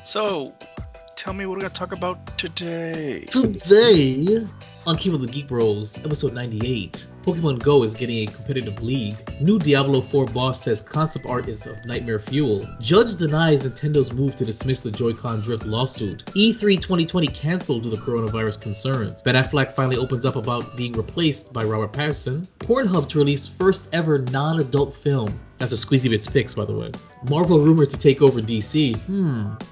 So, tell me what we're going to talk about today. Today, on Keepin the Geek Bros, episode 98, Pokemon Go is getting a competitive league. New Diablo 4 boss says concept art is of nightmare fuel. Judge denies Nintendo's move to dismiss the Joy-Con drift lawsuit. E3 2020 cancelled due to coronavirus concerns. Ben Affleck finally opens up about being replaced by Robert Pattinson. Pornhub to release first ever non-adult film. That's a Squeezy Bits picks, by the way. Marvel rumored to take over DC.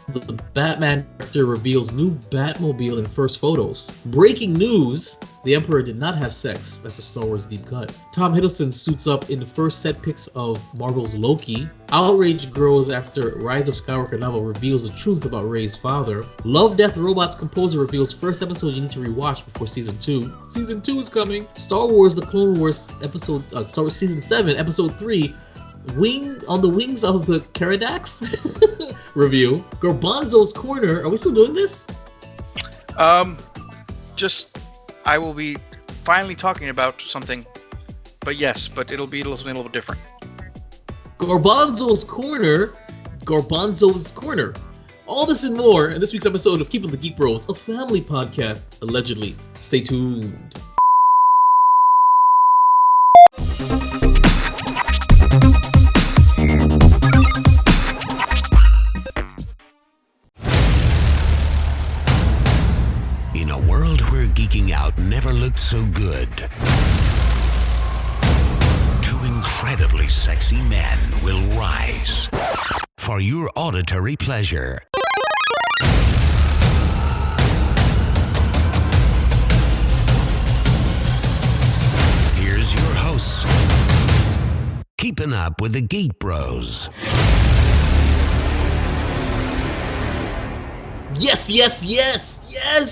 The Batman director reveals new Batmobile in first photos. Breaking news! The Emperor did not have sex. That's a Star Wars deep cut. Tom Hiddleston suits up in the first set pics of Marvel's Loki. Outrage grows after Rise of Skywalker novel reveals the truth about Rey's father. Love, Death, Robots composer reveals first episode you need to rewatch before season 2. Season 2 is coming. Star Wars: The Clone Wars Star Wars season 7, episode 3. On the Wings of Keeradaks review. Garbanzo's Corner. Are we still doing this? I will be finally talking about something, but yes, but it'll be something a little bit different. Garbanzo's Corner. All this and more in this week's episode of Keepin the Geek Bros, a family podcast, allegedly. Stay tuned. In a world where geeking out never looked so good, two incredibly sexy men will rise for your auditory pleasure. Here's your hosts, Keeping Up with the Geek Bros. Yes!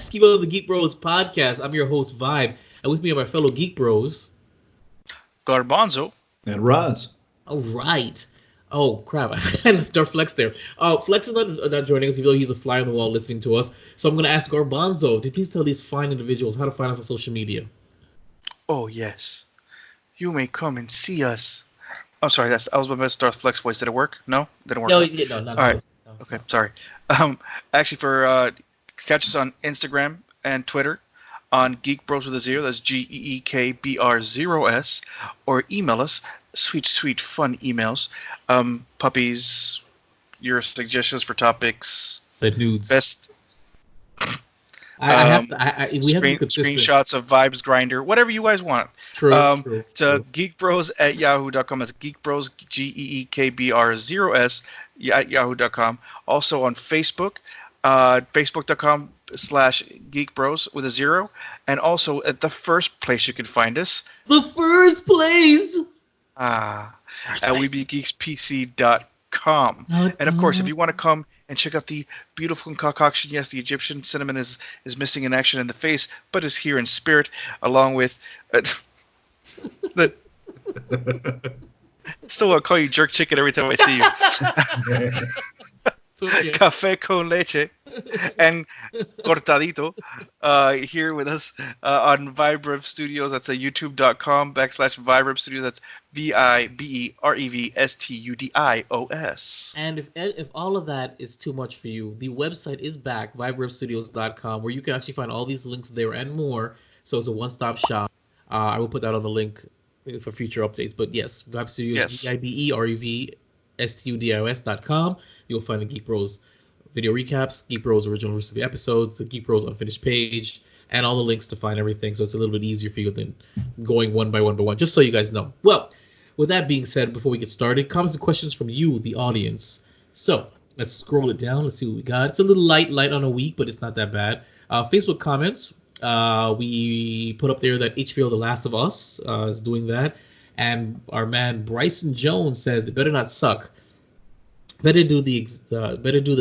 Keep Up the Geek Bros podcast. I'm your host, Vibe, and with me are my fellow Geek Bros, Garbanzo. And Roz. All right. Oh, crap. I left our Flex there. Flex is not joining us, even though he's a fly on the wall listening to us. So I'm going to ask Garbanzo to please tell these fine individuals how to find us on social media. Oh, yes. You may come and see us. I'm sorry, I was my best Darth Flex voice. Did it work? No? Didn't work. No, All right. No. Okay, sorry. Actually, catch us on Instagram and Twitter on Geek Bros with a 0. That's GEEKBR0S. Or email us. Sweet, fun emails. Puppies, your suggestions for topics. The nudes. Best. We have to be consistent. Screenshots of Vibes Grinder, whatever you guys want. True. To geekbros@yahoo.com. That's geekbros, GEEKBR0S at yahoo.com. Also on Facebook, facebook.com/geekbros with a 0. And also at the first place you can find us. The first place! At WeBeGeeksPC.com. And of course, if you want to come and check out the beautiful concoction, yes, the Egyptian cinnamon is missing in action in the face, but is here in spirit, along with the. Still, I'll call you jerk chicken every time I see you. Okay. Café con leche and cortadito here with us on Vibrep Studios. That's youtube.com/Vibrep Studios. That's VIBEREVSTUDIOS. And if all of that is too much for you, the website is back, vibrepstudios.com, where you can actually find all these links there and more. So it's a one-stop shop. I will put that on the link for future updates. But yes, Vibe Studios, VIBEREVSTUDIOS.com. You'll find the Geek Bros video recaps, Geek Bros original recipe episodes, the Geek Bros unfinished page, and all the links to find everything. So it's a little bit easier for you than going one by one, just so you guys know. Well, with that being said, before we get started, comments and questions from you, the audience. So let's scroll it down. Let's see what we got. It's a little light on a week, but it's not that bad. Facebook comments. We put up there that HBO The Last of Us is doing that. And our man Bryson Jones says it better not suck. Better do the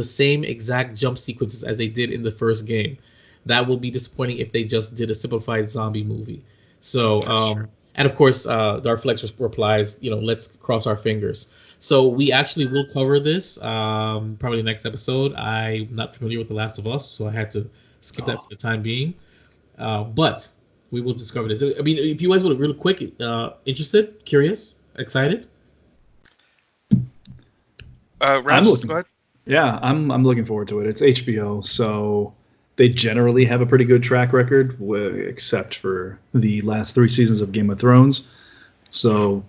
same exact jump sequences as they did in the first game. That will be disappointing if they just did a simplified zombie movie. So, Sure. And of course, Darflex replies, let's cross our fingers. So we actually will cover this probably next episode. I'm not familiar with The Last of Us, so I had to skip that for the time being. But we will discover this. I mean, if you guys want to real quick, interested, curious, excited? Raz, go ahead. Yeah, I'm looking forward to it. It's HBO, so they generally have a pretty good track record, except for the last 3 seasons of Game of Thrones. So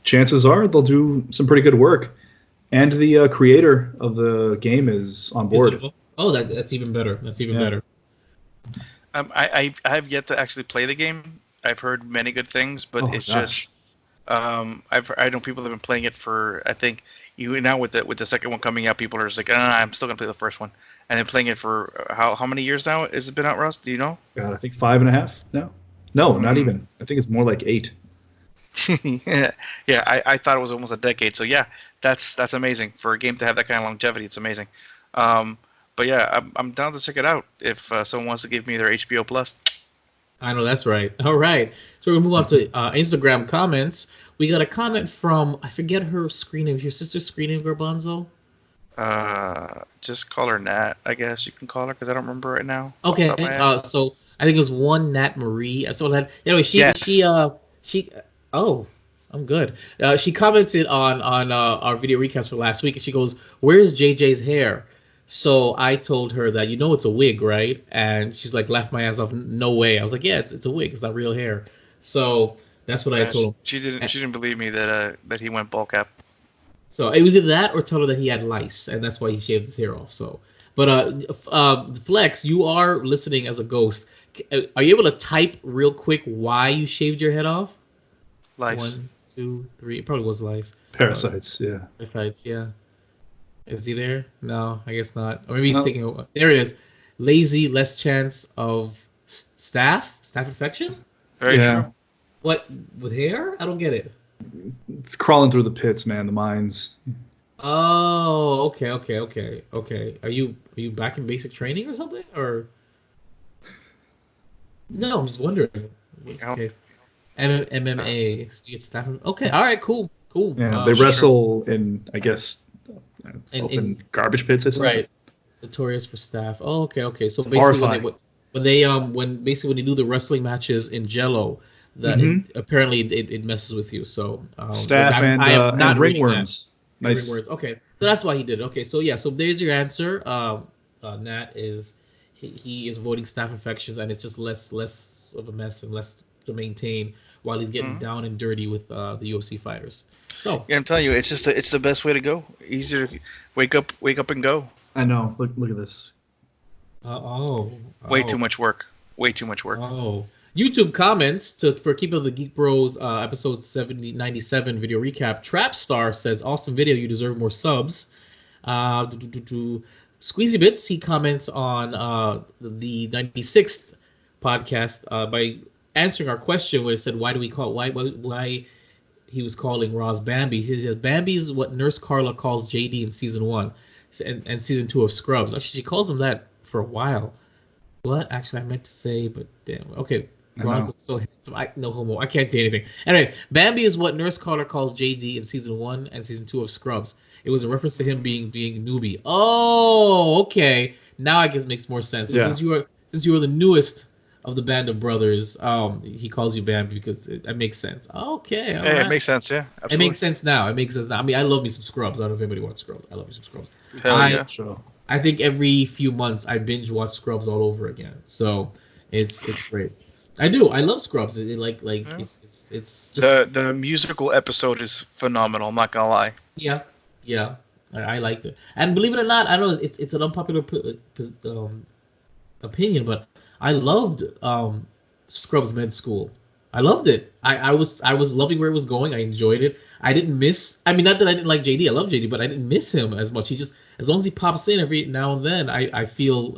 chances are they'll do some pretty good work. And the creator of the game is on board. Oh, that's even better. That's even better. I have yet to actually play the game. I've heard many good things, but it's just I know people have been playing it for, I think now with the second one coming out, people are just like, I'm still gonna play the first one, and then playing it for how many years now has it been out, Ross? Do you know? God, I think 5.5 now. No, not even. I think it's more like 8. yeah, I thought it was almost a decade. So yeah, that's amazing for a game to have that kind of longevity. It's amazing. But yeah, I'm down to check it out if someone wants to give me their HBO Plus. I know that's right. All right, so we'll move on to Instagram comments. We got a comment from, I forget her screen name. Your sister's screen name, Garbanzo? Just call her Nat, I guess you can call her, because I don't remember right now. Okay, so I think it was one Nat Marie. I saw that. Anyway, she oh, I'm good. She commented on our video recaps for last week, and she goes, "Where's JJ's hair?" So I told her that, it's a wig, right? And she's like, laughed my ass off. No way. I was like, yeah, it's a wig. It's not real hair. So that's what I told him. She didn't believe me that he went ball cap. So it was either that or tell her that he had lice, and that's why he shaved his hair off. So, but Flex, you are listening as a ghost. Are you able to type real quick why you shaved your head off? Lice. 1, 2, 3. It probably was lice. Parasites. Yeah. Parasites. Yeah. Is he there? No, I guess not. Or maybe he's thinking. There it is. Lazy, less chance of staph infection. Very true. What, with hair? I don't get it. It's crawling through the pits, man. The mines. Oh, okay. Are you back in basic training or something? Or no, I'm just wondering. Okay. MMA. So you get staph. Okay. All right. Cool. Yeah, they wrestle in, I guess, open garbage pits. Right. Notorious for staph. Oh, okay. So basically, when they do the wrestling matches in Jello, that apparently it messes with you. So staph and ringworms. Nice. Ringworms. Okay, so that's why he did it. Okay, so yeah, so there's your answer. Nat is he is avoiding staph infections, and it's just less of a mess and less to maintain while he's getting down and dirty with the UFC fighters. So yeah, I'm telling you, it's the best way to go. Easier to wake up and go. I know. Look at this. Way too much work. Oh. YouTube comments for Keepin the Geek Bros episode 97 video recap. Trapstar says, awesome video, you deserve more subs. Squeezy Bits, he comments on the 96th podcast by answering our question where it said, why he was calling Roz Bambi. He says, Bambi is what Nurse Carla calls JD in season 1 and season 2 of Scrubs. Actually, she calls him that for a while. What? Actually, I meant to say, but damn. Okay. Roz looks so handsome. No homo. I can't say anything. Anyway, Bambi is what Nurse Carter calls JD in season 1 and season 2 of Scrubs. It was a reference to him being newbie. Oh, okay. Now I guess it makes more sense. So since you are the newest of the band of brothers, he calls you Bambi because it makes sense. Okay. Right. It makes sense. Yeah, absolutely. It makes sense now. I mean, I love me some Scrubs. I don't know if anybody watches Scrubs. I love me some Scrubs. Hell yeah. Sure. I think every few months I binge watch Scrubs all over again. So it's great. I do. I love Scrubs. It's just the musical episode is phenomenal. I'm not gonna lie. Yeah. I liked it, and believe it or not, I know it's an unpopular opinion, but I loved Scrubs Med School. I loved it. I was loving where it was going. I enjoyed it. I didn't miss. I mean, not that I didn't like JD. I love JD, but I didn't miss him as much. He just, as long as he pops in every now and then, I feel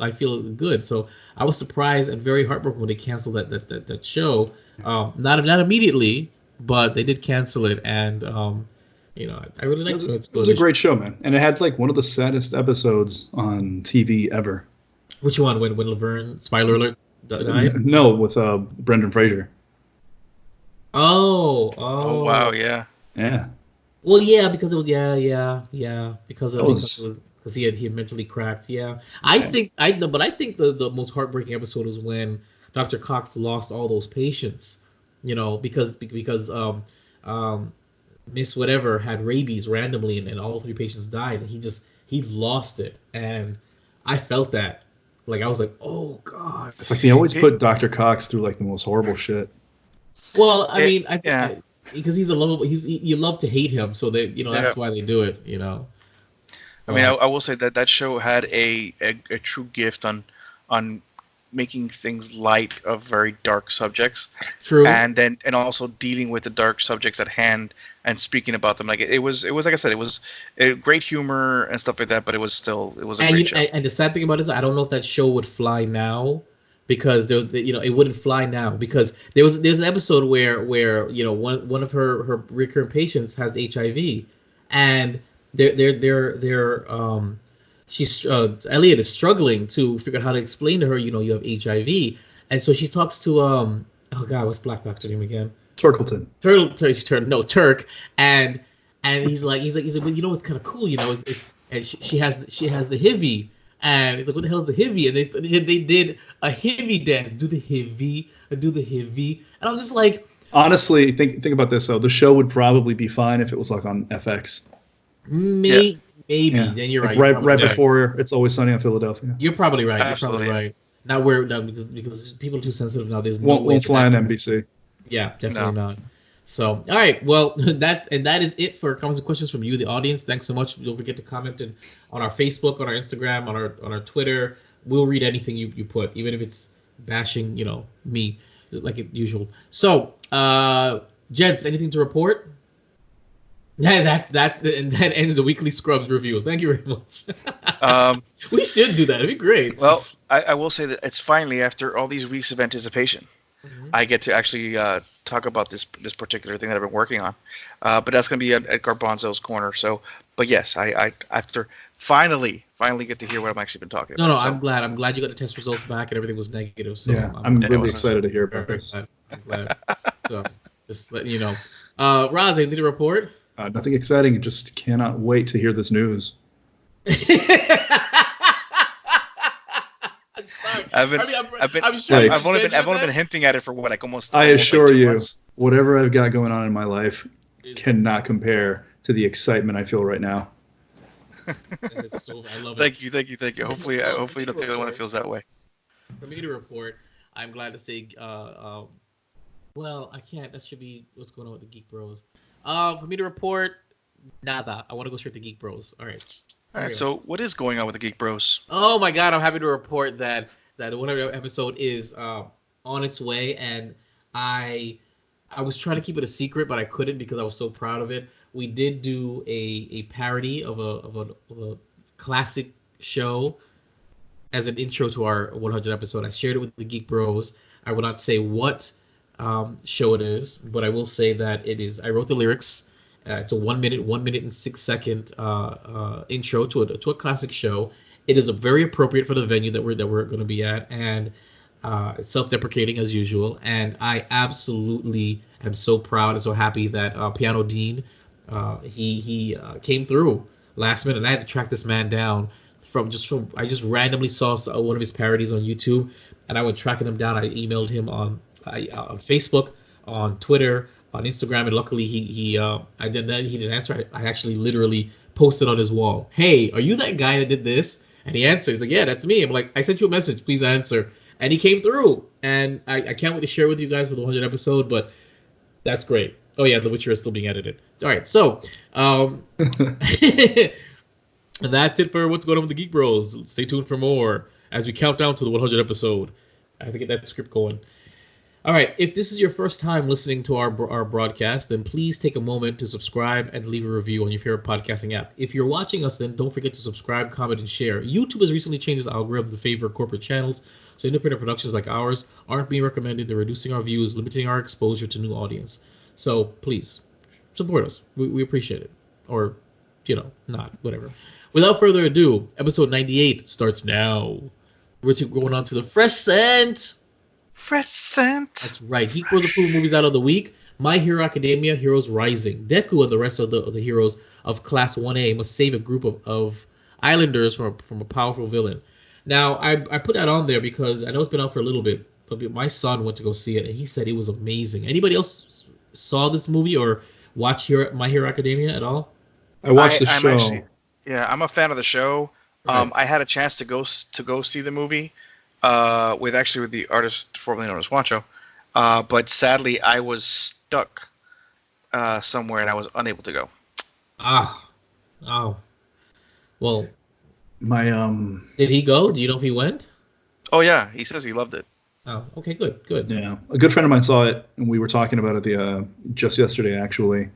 good. So I was surprised and very heartbroken when they canceled that show. Not immediately, but they did cancel it, and I really liked it. It was a great show, man, and it had like one of the saddest episodes on TV ever. Which one? When Laverne, spoiler alert, died? No, with Brendan Fraser. Oh wow, yeah. Well, yeah, because it was because he had mentally cracked. Yeah, I think the most heartbreaking episode was when Dr. Cox lost all those patients. Because Miss Whatever had rabies randomly, and all 3 patients died, and he lost it, and I felt that. Like I was like, oh god. It's like they always put Dr. Cox through like the most horrible shit. Well, I mean, because he's a lovable. You love to hate him, so that that's why they do it. I mean, I will say that show had a true gift on making things light of very dark subjects. True. And also dealing with the dark subjects at hand and speaking about them. Like it was like I said, it was a great humor and stuff like that, but it was a great show. And the sad thing about it is I don't know if that show would fly now, because it wouldn't fly now, because there's an episode where one of her recurrent patients has HIV, and Elliot is struggling to figure out how to explain to her, you have HIV, and so she talks to oh god, what's Black Doctor name again? Turkleton. Turk, and he's like, well, what's kind of cool, and she has the HIV, and he's like, what the hell is the HIV? And they did a HIV dance, do the HIV, and I'm just like, honestly, think about this though. The show would probably be fine if it was like on FX. Maybe. Then you're right. Right before It's Always Sunny in Philadelphia. You're probably right. Absolutely. You're probably right. Now because people are too sensitive now. There's no way won't fly on NBC. Yeah, definitely not. So, all right. Well, that is it for comments and questions from you, the audience. Thanks so much. Don't forget to comment on our Facebook, on our Instagram, on our Twitter. We'll read anything you put, even if it's bashing, me, like usual. So, gents, anything to report? That ends the weekly Scrubs review. Thank you very much. We should do that. It'd be great. Well, I will say that it's finally, after all these weeks of anticipation, I get to actually talk about this particular thing that I've been working on. But that's going to be at Garbanzo's Corner. So, but yes, I after finally get to hear what I've actually been talking about. No, so, I'm glad you got the test results back and everything was negative. So yeah, I'm really excited to hear about this. I'm glad. So, just letting you know. Roz, anything to report? Nothing exciting. Just cannot wait to hear this news. I've only been hinting at it for what, like almost. I assure like 2 you, months. Whatever I've got going on in my life cannot compare to the excitement I feel right now. I love it. Thank you. Hopefully you're not the only one that feels that way. For me to report, I'm glad to say, well, I can't. That should be what's going on with the Geek Bros. For me to report, nada. I want to go straight to Geek Bros. All right. So what is going on with the Geek Bros? Oh my God, I'm happy to report that one episode is on its way, and I was trying to keep it a secret, but I couldn't because I was so proud of it. We did do a parody of a classic show as an intro to our 100 episode. I shared it with the Geek Bros. I will not say what show it is, but I will say that it is. I wrote the lyrics. It's a 1 minute and 6 second intro to a classic show. It is very appropriate for the venue that we're going to be at, and it's self-deprecating as usual. And I absolutely am so proud and so happy that Piano Dean he came through last minute. And I had to track this man down I just randomly saw one of his parodies on YouTube, and I went tracking him down. I emailed him on Facebook, on Twitter, on Instagram, and luckily he didn't answer. I actually literally posted on his wall, "Hey, are you that guy that did this?" And he answered. He's like, "Yeah, that's me." I'm like, "I sent you a message. Please answer." And he came through, and I can't wait to share with you guys for the 100th episode. But that's great. Oh yeah, The Witcher is still being edited. All right, so that's it for what's going on with the Geek Bros. Stay tuned for more as we count down to the 100th episode. I have to get that script going. All right, if this is your first time listening to our broadcast, then please take a moment to subscribe and leave a review on your favorite podcasting app. If you're watching us, then don't forget to subscribe, comment, and share. YouTube has recently changed the algorithm to favor corporate channels, so independent productions like ours aren't being recommended. They're reducing our views, limiting our exposure to new audience. So please, support us. We appreciate it. Or, not, whatever. Without further ado, episode 98 starts now. We're going on to the Fresh Scent. That's right. Geek Bros approved movies out of the week. My Hero Academia, Heroes Rising. Deku and the rest of the heroes of Class 1A must save a group of islanders from a powerful villain. Now, I put that on there because I know it's been out for a little bit, but my son went to go see it, and he said it was amazing. Anybody else saw this movie or watched My Hero Academia at all? I watched the show. Yeah, I'm a fan of the show. Right. I had a chance to go see the movie with the artist formerly known as Wancho, but sadly I was stuck somewhere and I was unable to go. Ah, oh. Well, My did he go? Do you know if he went? Oh yeah, he says he loved it. Oh, okay, good, good. Yeah, a good friend of mine saw it, and we were talking about it just yesterday. Actually,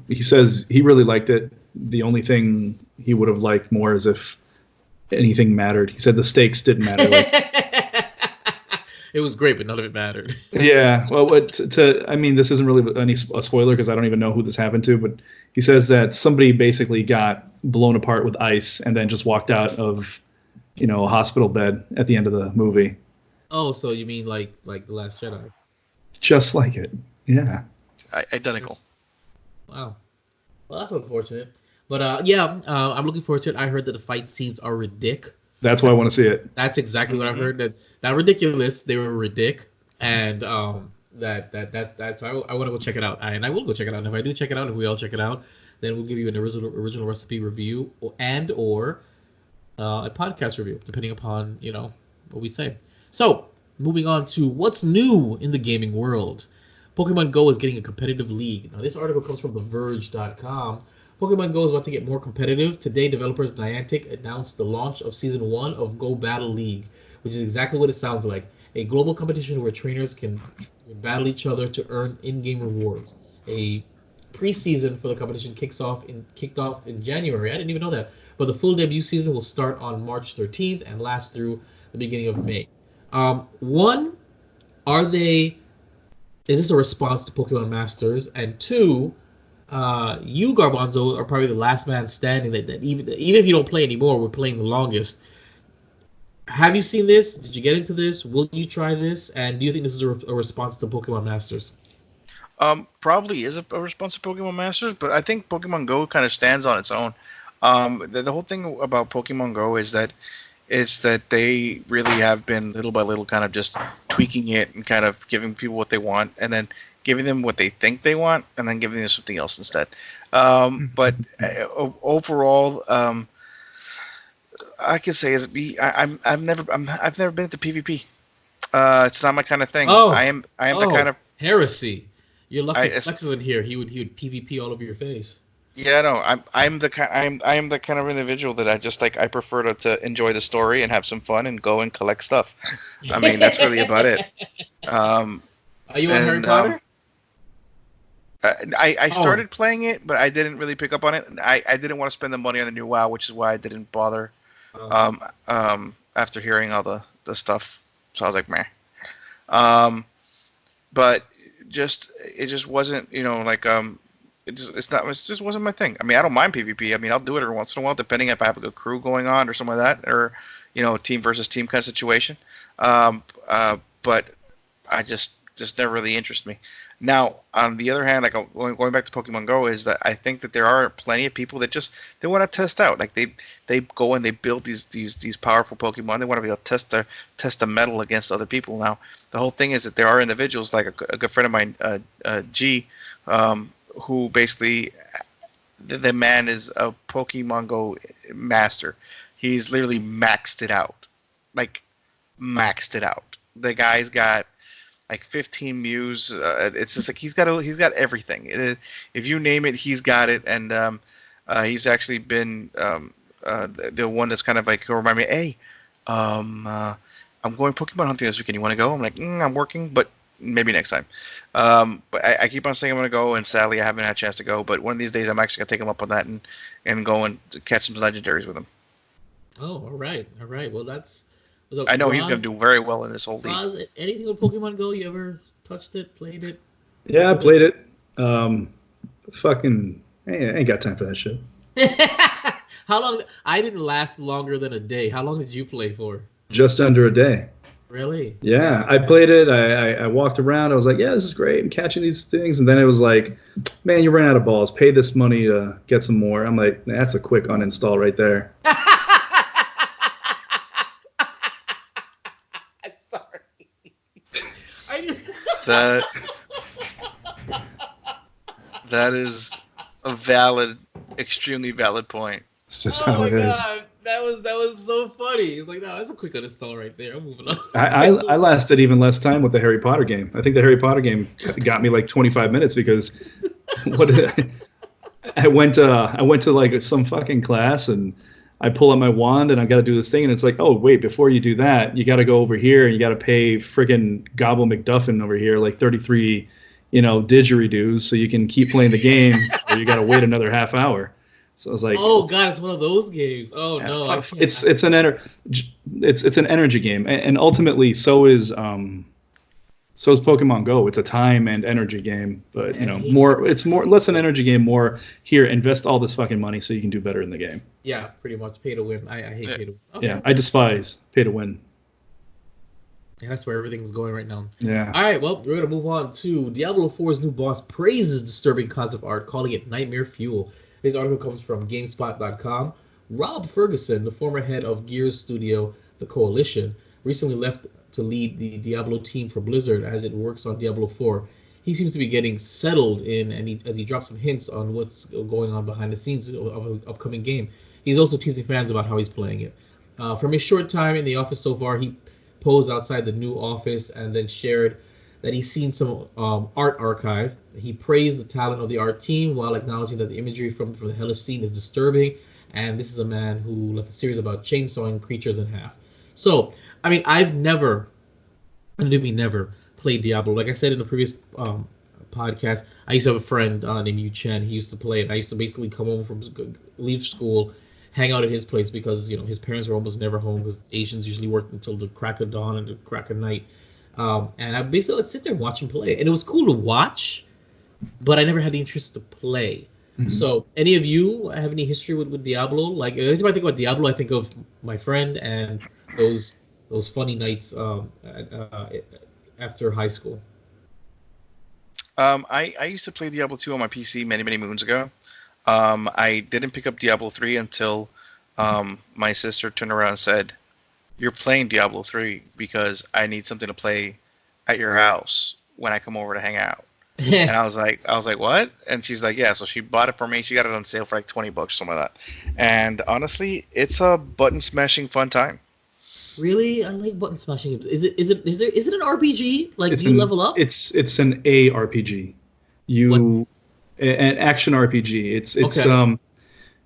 he says he really liked it. The only thing he would have liked more is if anything mattered. He said the stakes didn't matter. Like, It was great, but none of it mattered. yeah, well, I mean, this isn't really a spoiler because I don't even know who this happened to, but he says that somebody basically got blown apart with ice and then just walked out of, a hospital bed at the end of the movie. Oh, so you mean like The Last Jedi? Just like it. Yeah. Identical. Wow. Well, that's unfortunate. But yeah, I'm looking forward to it. I heard that the fight scenes are ridiculous. That's why I want to see it. That's exactly what I heard. That not ridiculous. They were ridiculous, and that's. I want to go check it out, and I will go check it out. And if I do check it out, if we all check it out, then we'll give you an original recipe review or a podcast review, depending upon what we say. So moving on to what's new in the gaming world. Pokemon Go is getting a competitive league. Now this article comes from TheVerge.com. Pokemon Go is about to get more competitive. Today, developers Niantic announced the launch of Season 1 of Go Battle League, which is exactly what it sounds like. A global competition where trainers can battle each other to earn in-game rewards. A preseason for the competition kicked off in January. I didn't even know that. But the full debut season will start on March 13th and last through the beginning of May. One, is this a response to Pokemon Masters? And two, you, Garbanzo, are probably the last man standing that even if you don't play anymore, we're playing the longest. Have you seen this? Did you get into this? Will you try this? And do you think this is a response to Pokemon Masters? Probably is a response to Pokemon Masters, but I think Pokemon Go kind of stands on its own. The whole thing about Pokemon Go is that they really have been little by little kind of just tweaking it and kind of giving people what they want and then giving them what they think they want and then giving them something else instead. But overall, I can say I've never been into PvP. It's not my kind of thing. Oh, I am the kind of heresy. You're lucky Flex isn't here. He would PvP all over your face. Yeah, no, I am the kind of individual that I prefer to enjoy the story and have some fun and go and collect stuff. I mean, that's really about it. Are you on Harry Potter? I started playing it, but I didn't really pick up on it. I didn't want to spend the money on the new WoW, which is why I didn't bother. After hearing all the stuff, so I was like, meh. But it just wasn't, it just wasn't my thing. I mean, I don't mind PvP. I mean, I'll do it every once in a while, depending if I have a good crew going on or something like that, or team versus team kind of situation. But I just never really interested me. Now, on the other hand, like going back to Pokemon Go, is that I think that there are plenty of people that they want to test out. Like they go and they build these powerful Pokemon. They want to be able to test the metal against other people. Now, the whole thing is that there are individuals like a good friend of mine, G, who basically the man is a Pokemon Go master. He's literally maxed it out. The guy's got like 15 Mews. It's just like he's got everything. If you name it, he's got it. And he's actually been the one that's kind of like remind me, hey, I'm going Pokemon hunting this weekend. You want to go? I'm like, I'm working, but maybe next time. But I keep on saying I'm going to go, and sadly I haven't had a chance to go. But one of these days I'm actually going to take him up on that and go and catch some legendaries with him. Oh, all right. Well, that's... I know he's going to do very well in this whole league. Roz, anything with Pokemon Go? You ever touched it, played it? Yeah, I played it. I ain't got time for that shit. How long? I didn't last longer than a day. How long did you play for? Just under a day. Really? Yeah, I played it. I walked around. I was like, yeah, this is great. I'm catching these things. And then it was like, man, you ran out of balls. Pay this money to get some more. I'm like, that's a quick uninstall right there. That is a valid, extremely valid point. It's just how it is. God, that was so funny. It's like, no, that's a quick uninstall right there. I'm moving on. I lasted even less time with the Harry Potter game. I think the Harry Potter game got me like 25 minutes because I went to like some fucking class and I pull out my wand and I got to do this thing and it's like, oh wait, before you do that, you got to go over here and you got to pay friggin' Gobble McDuffin over here like 33, didgeridoos so you can keep playing the game or you got to wait another half hour. So I was like, oh god, it's one of those games. Oh yeah, no, it's an energy game, and ultimately so is Pokemon Go. It's a time and energy game, but it's less an energy game, more here, invest all this fucking money so you can do better in the game. Yeah, pretty much pay to win. I hate pay to win. Okay. Yeah, I despise pay to win. And that's where everything's going right now. Yeah. All right, well, we're going to move on to Diablo 4's new boss praises disturbing concept art, calling it nightmare fuel. This article comes from GameSpot.com. Rob Ferguson, the former head of Gears studio, The Coalition, recently left to lead the Diablo team for Blizzard as it works on Diablo 4. He seems to be getting settled in, and as he drops some hints on what's going on behind the scenes of an upcoming game. He's also teasing fans about how he's playing it. From his short time in the office so far, he posed outside the new office and then shared that he's seen some art archive. He praised the talent of the art team while acknowledging that the imagery from the hellish scene is disturbing, and this is a man who left a series about chainsawing creatures in half. So, I mean, I've never played Diablo. Like I said in the previous podcast, I used to have a friend named Yu Chen. He used to play it. I used to basically come home leave school, hang out at his place because his parents were almost never home because Asians usually worked until the crack of dawn and the crack of night. And I basically would sit there and watch him play. And it was cool to watch, but I never had the interest to play. Mm-hmm. So, any of you have any history with Diablo? Like, every time I think about Diablo, I think of my friend and those funny nights after high school. I used to play Diablo 2 on my PC many, many moons ago. I didn't pick up Diablo 3 until my sister turned around and said, "You're playing Diablo 3 because I need something to play at your house when I come over to hang out." And I was like, "What?" And she's like, "Yeah." So she bought it for me. She got it on sale for like $20, something like that. And honestly, it's a button smashing fun time. Really, I like button smashing games. Is it an RPG? Like, do you level up? It's an ARPG. An action RPG. It's okay.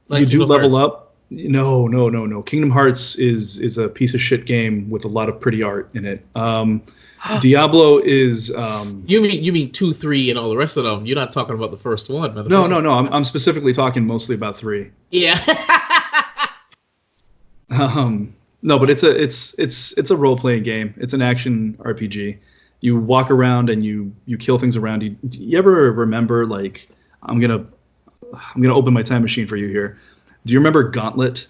Like you do level up. No. Kingdom Hearts is a piece of shit game with a lot of pretty art in it. Diablo is. You mean 2, 3, and all the rest of them? You're not talking about the first one. No. I'm specifically talking mostly about 3. Yeah. No, but it's a role playing game. It's an action RPG. You walk around and you kill things around you. Do you ever remember, like, I'm gonna open my time machine for you here. Do you remember Gauntlet?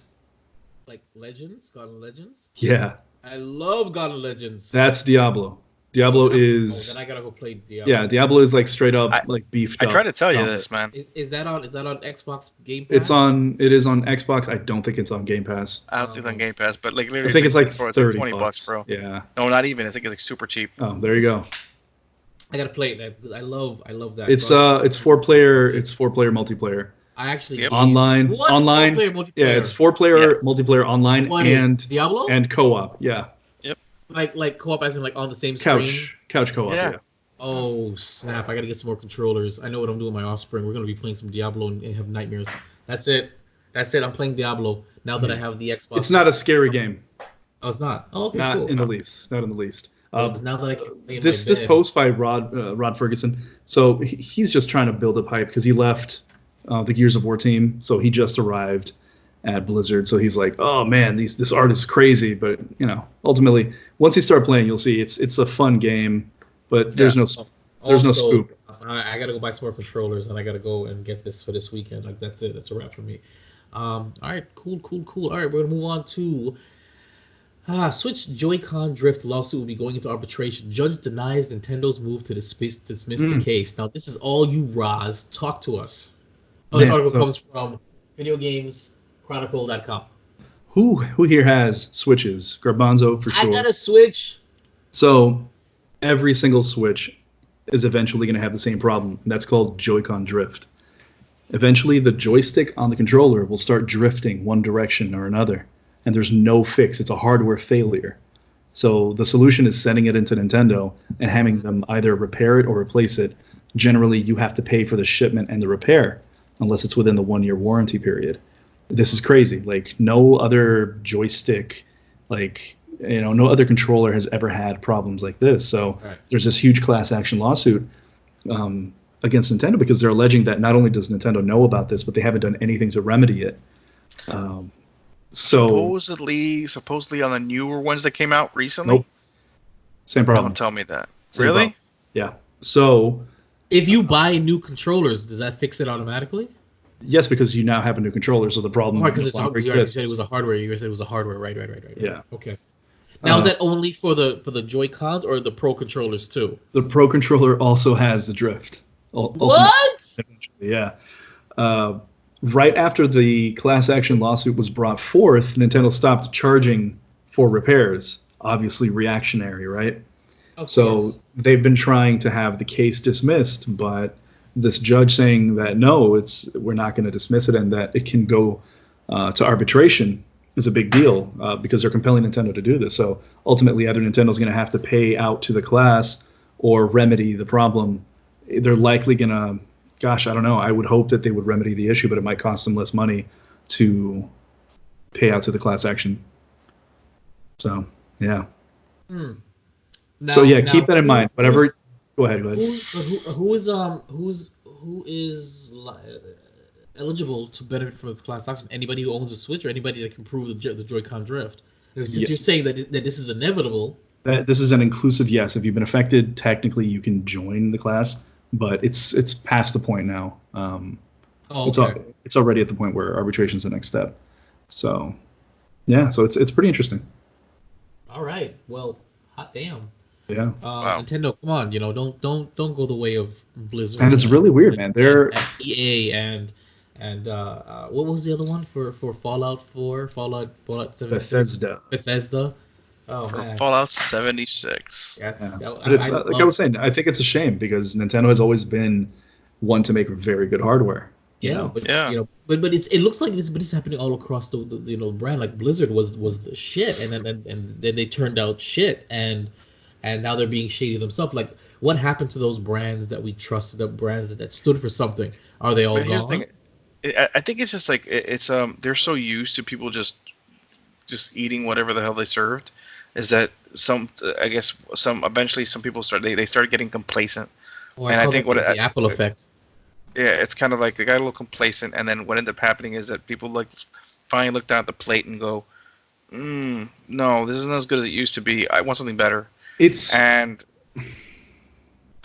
Like Gauntlet Legends? Yeah. I love Gauntlet Legends. That's Diablo. Diablo is. Then I gotta go play Diablo. Yeah, Diablo is like straight up like beefed up. I tried to tell you this, man. Is that on Xbox Game Pass? It is on Xbox. I don't think it's on Game Pass. I don't think it's on Game Pass, but like literally, I think it's like $30, $20, bro. Yeah. No, not even. I think it's like super cheap. Oh, there you go. I gotta play it because I love that. It's 4-player. It's 4-player multiplayer. I actually online. Multiplayer? Yeah, it's 4-player multiplayer online and Diablo and co-op. Yeah. Yep. Like co-op as in like on the same screen. Couch co-op. Yeah. Oh snap! I gotta get some more controllers. I know what I'm doing with my offspring. We're gonna be playing some Diablo and have nightmares. That's it. I'm playing Diablo now that I have the Xbox. It's not a scary game. Oh, it's not. Oh, okay, not cool. in the least. Not in the least. Now that I can play in this post by Rod Ferguson. So he's just trying to build up hype because he left the Gears of War team. So he just arrived at Blizzard. So he's like, oh man, this art is crazy. But ultimately, once you start playing, you'll see it's a fun game. But there's no scoop. I gotta go buy some more controllers and I gotta go and get this for this weekend. Like that's it. That's a wrap for me. All right, cool. All right, we're gonna move on to. Switch Joy-Con drift lawsuit will be going into arbitration. Judge denies Nintendo's move to dismiss the case. Now, this is all you, Roz. Talk to us. This article comes from VideoGamesChronicle.com. Who here has Switches? Garbanzo for sure. I got a Switch. So, every single Switch is eventually going to have the same problem. That's called Joy-Con drift. Eventually, the joystick on the controller will start drifting one direction or another, and there's no fix. It's a hardware failure. So the solution is sending it into Nintendo and having them either repair it or replace it. Generally, you have to pay for the shipment and the repair, unless it's within the 1-year warranty period. This is crazy. Like, no other joystick, no other controller has ever had problems like this. So there's this huge class action lawsuit against Nintendo because they're alleging that not only does Nintendo know about this, but they haven't done anything to remedy it. Supposedly on the newer ones that came out recently. Nope. Same problem. Don't tell me that. Same really? Problem. Yeah. So if you buy new controllers, does that fix it automatically? Yes, because you now have a new controller, so the problem because you said it was a hardware. You said it was a hardware, right? Yeah. Okay. Now is that only for the Joy-Cons or the Pro controllers too? The Pro controller also has the drift. What? Yeah. Right after the class action lawsuit was brought forth, Nintendo stopped charging for repairs. Obviously reactionary, right? Of so course. They've been trying to have the case dismissed, but this judge saying that no, we're not going to dismiss it and that it can go to arbitration is a big deal because they're compelling Nintendo to do this. So ultimately, either Nintendo's going to have to pay out to the class or remedy the problem. They're likely going to, gosh, I don't know. I would hope that they would remedy the issue, but it might cost them less money to pay out to the class action. So, yeah. Now, keep that in mind. Whatever. Go ahead. Who is eligible to benefit from this class action? Anybody who owns a Switch or anybody that can prove the Joy-Con drift? Since you're saying that this is inevitable. This is an inclusive yes. If you've been affected, technically you can join the class, but it's past the point now. It's already at the point where arbitration is the next step. So, yeah. So it's pretty interesting. All right. Well, hot damn. Yeah. Wow. Nintendo, come on, don't go the way of Blizzard. And it's really weird, man. They're and EA and what was the other one for Fallout 4? Fallout 76? Bethesda. Oh, for man. Fallout 76. Yeah. But it's like I was saying, I think it's a shame because Nintendo has always been one to make very good hardware. But it looks like it's happening all across the brand. Like Blizzard was the shit, and then they turned out shit, and now they're being shady themselves. Like, what happened to those brands that we trusted, the brands that stood for something? Are they all gone? Here's the thing. I think it's just like it's they're so used to people just eating whatever the hell they served, is that eventually some people started getting complacent. And I think the Apple effect. Yeah, it's kind of like they got a little complacent, and then what ended up happening is that people finally looked down at the plate and go, no, this isn't as good as it used to be. I want something better. Am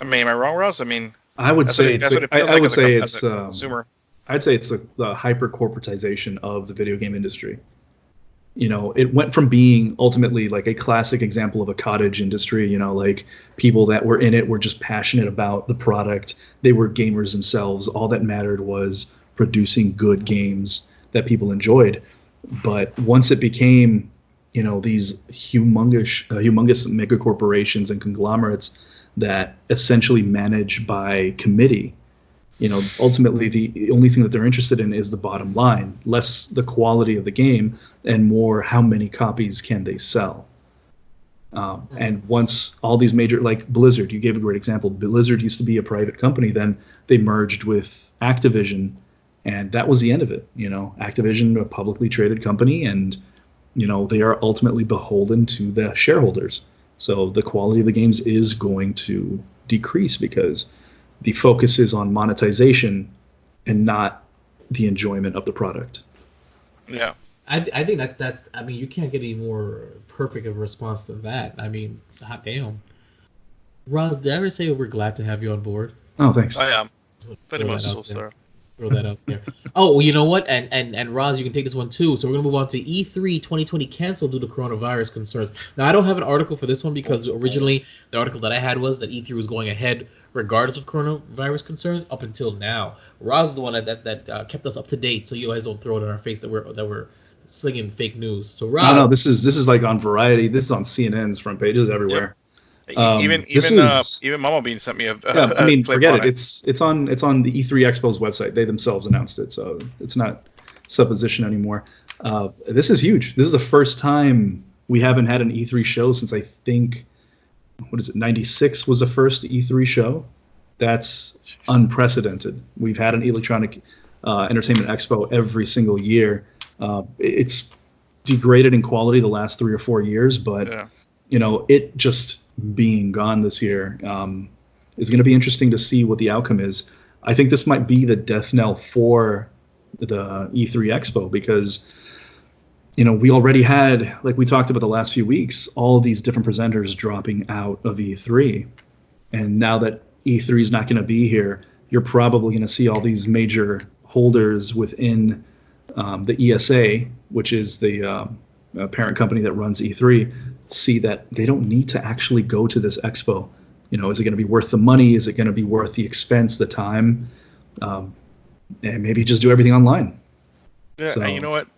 I wrong, Ross? I mean, I would say it's a consumer. I'd say it's the hyper corporatization of the video game industry. It went from being ultimately like a classic example of a cottage industry, like people that were in it were just passionate about the product. They were gamers themselves. All that mattered was producing good games that people enjoyed. But once it became, these humongous mega corporations and conglomerates that essentially manage by committee, ultimately the only thing that they're interested in is the bottom line, less the quality of the game and more how many copies can they sell. And once all these major, like Blizzard, you gave a great example. Blizzard used to be a private company, then they merged with Activision, and that was the end of it. Activision, a publicly traded company, and they are ultimately beholden to the shareholders. So the quality of the games is going to decrease because the focus is on monetization and not the enjoyment of the product. Yeah. I think that's I mean, you can't get any more perfect of a response than that. I mean, hot damn. Roz, did I ever say we're glad to have you on board? Oh, thanks. I am. Pretty much so, sir. Throw that out there. Oh, well, you know what? And Roz, you can take this one too. So we're going to move on to E3 2020 canceled due to coronavirus concerns. Now, I don't have an article for this one because originally the article that I had was that E3 was going ahead regardless of coronavirus concerns up until now. Roz is the one that kept us up to date, so you guys don't throw it in our face that we're slinging fake news. So Roz, no, this is like on Variety. This is on CNN's front pages everywhere. Even Mama Bean sent me a yeah. I mean, clip forget on it. It's on the E3 Expo's website. They themselves announced it, so it's not supposition anymore. This is huge. This is the first time we haven't had an E3 show since I think, what is it, 96 was the first E3 show. That's unprecedented. We've had an electronic entertainment expo every single year. It's degraded in quality the last 3 or 4 years, but it just being gone this year is going to be interesting to see what the outcome is. I think this might be the death knell for the E3 Expo because we already had, like we talked about the last few weeks, all these different presenters dropping out of E3, and now that E3 is not going to be here, you're probably going to see all these major holders within the ESA, which is the parent company that runs E3, see that they don't need to actually go to this expo. Is it going to be worth the money? Is it going to be worth the expense, the time? And maybe just do everything online. Yeah, so, and you know what?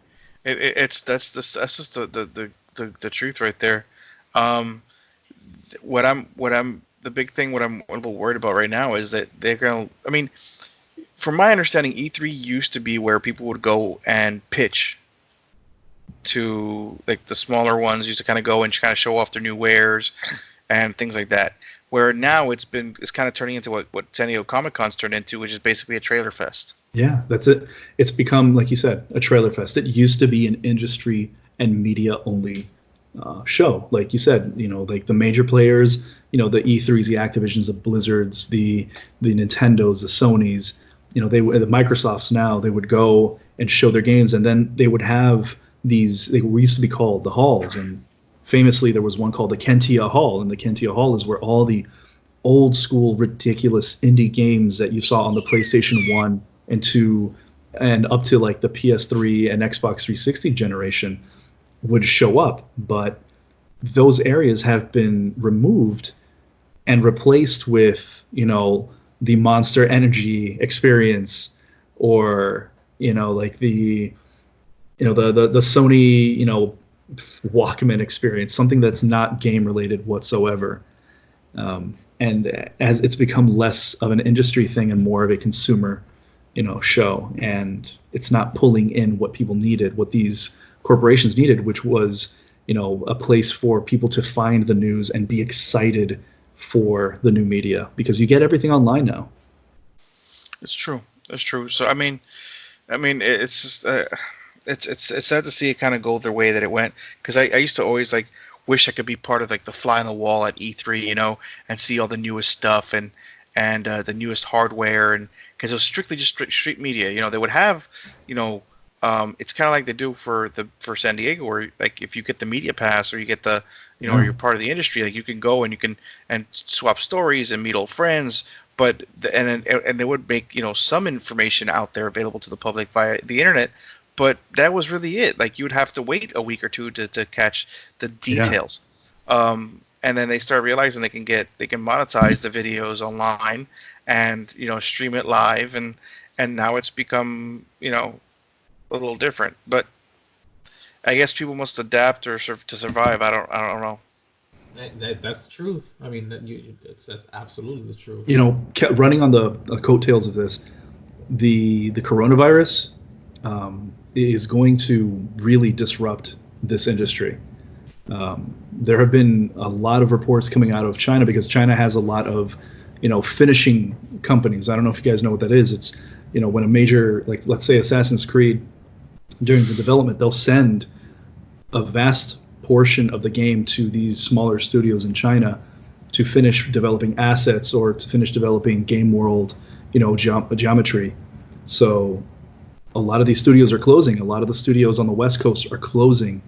That's just the truth right there. What I'm the big thing, what I'm a little worried about right now is that they're going to, I mean, from my understanding, E3 used to be where people would go and pitch to, like, the smaller ones used to kind of go and kind of show off their new wares and things like that. Where now it's kind of turning into what San Diego Comic-Con's turned into, which is basically a trailer fest. Yeah, that's it. It's become, like you said, a trailer fest. It used to be an industry and media only show. Like you said, like the major players, the E3s, the Activisions, the Blizzards, the Nintendos, the Sonys, the Microsofts now, they would go and show their games, and then they would have these, they used to be called the halls, and famously there was one called the Kentia Hall, and the Kentia Hall is where all the old school ridiculous indie games that you saw on the PlayStation 1 and 2 and up to like the PS3 and Xbox 360 generation would show up. But those areas have been removed and replaced with, the Monster Energy experience, or, like the Sony, Walkman experience, something that's not game related whatsoever. And as it's become less of an industry thing and more of a consumer, show, and it's not pulling in what people needed, what these corporations needed, which was, a place for people to find the news and be excited for the new media, because you get everything online now. It's true. It's true. So I mean, it's just it's sad to see it kind of go the way that it went, because I used to always like wish I could be part of like the fly on the wall at E3, and see all the newest stuff and the newest hardware, and because it was strictly just street media. They would have, it's kind of like they do for San Diego, where like if you get the media pass or you get the, or you're part of the industry, like you can go and you can swap stories and meet old friends. But and they would make some information out there available to the public via the internet. But that was really it. Like you would have to wait a week or two to catch the details. Yeah. And then they start realizing they can monetize the videos online and stream it live, and now it's become a little different. But I guess people must adapt to survive. I don't know. That's the truth. I mean, that's absolutely the truth. Running on the coattails of this, the coronavirus is going to really disrupt this industry. There have been a lot of reports coming out of China, because China has a lot of, finishing companies. I don't know if you guys know what that is. It's, when a major, like let's say Assassin's Creed, during the development, they'll send a vast portion of the game to these smaller studios in China to finish developing assets or to finish developing game world, geometry. So a lot of these studios are closing. A lot of the studios on the West Coast are closing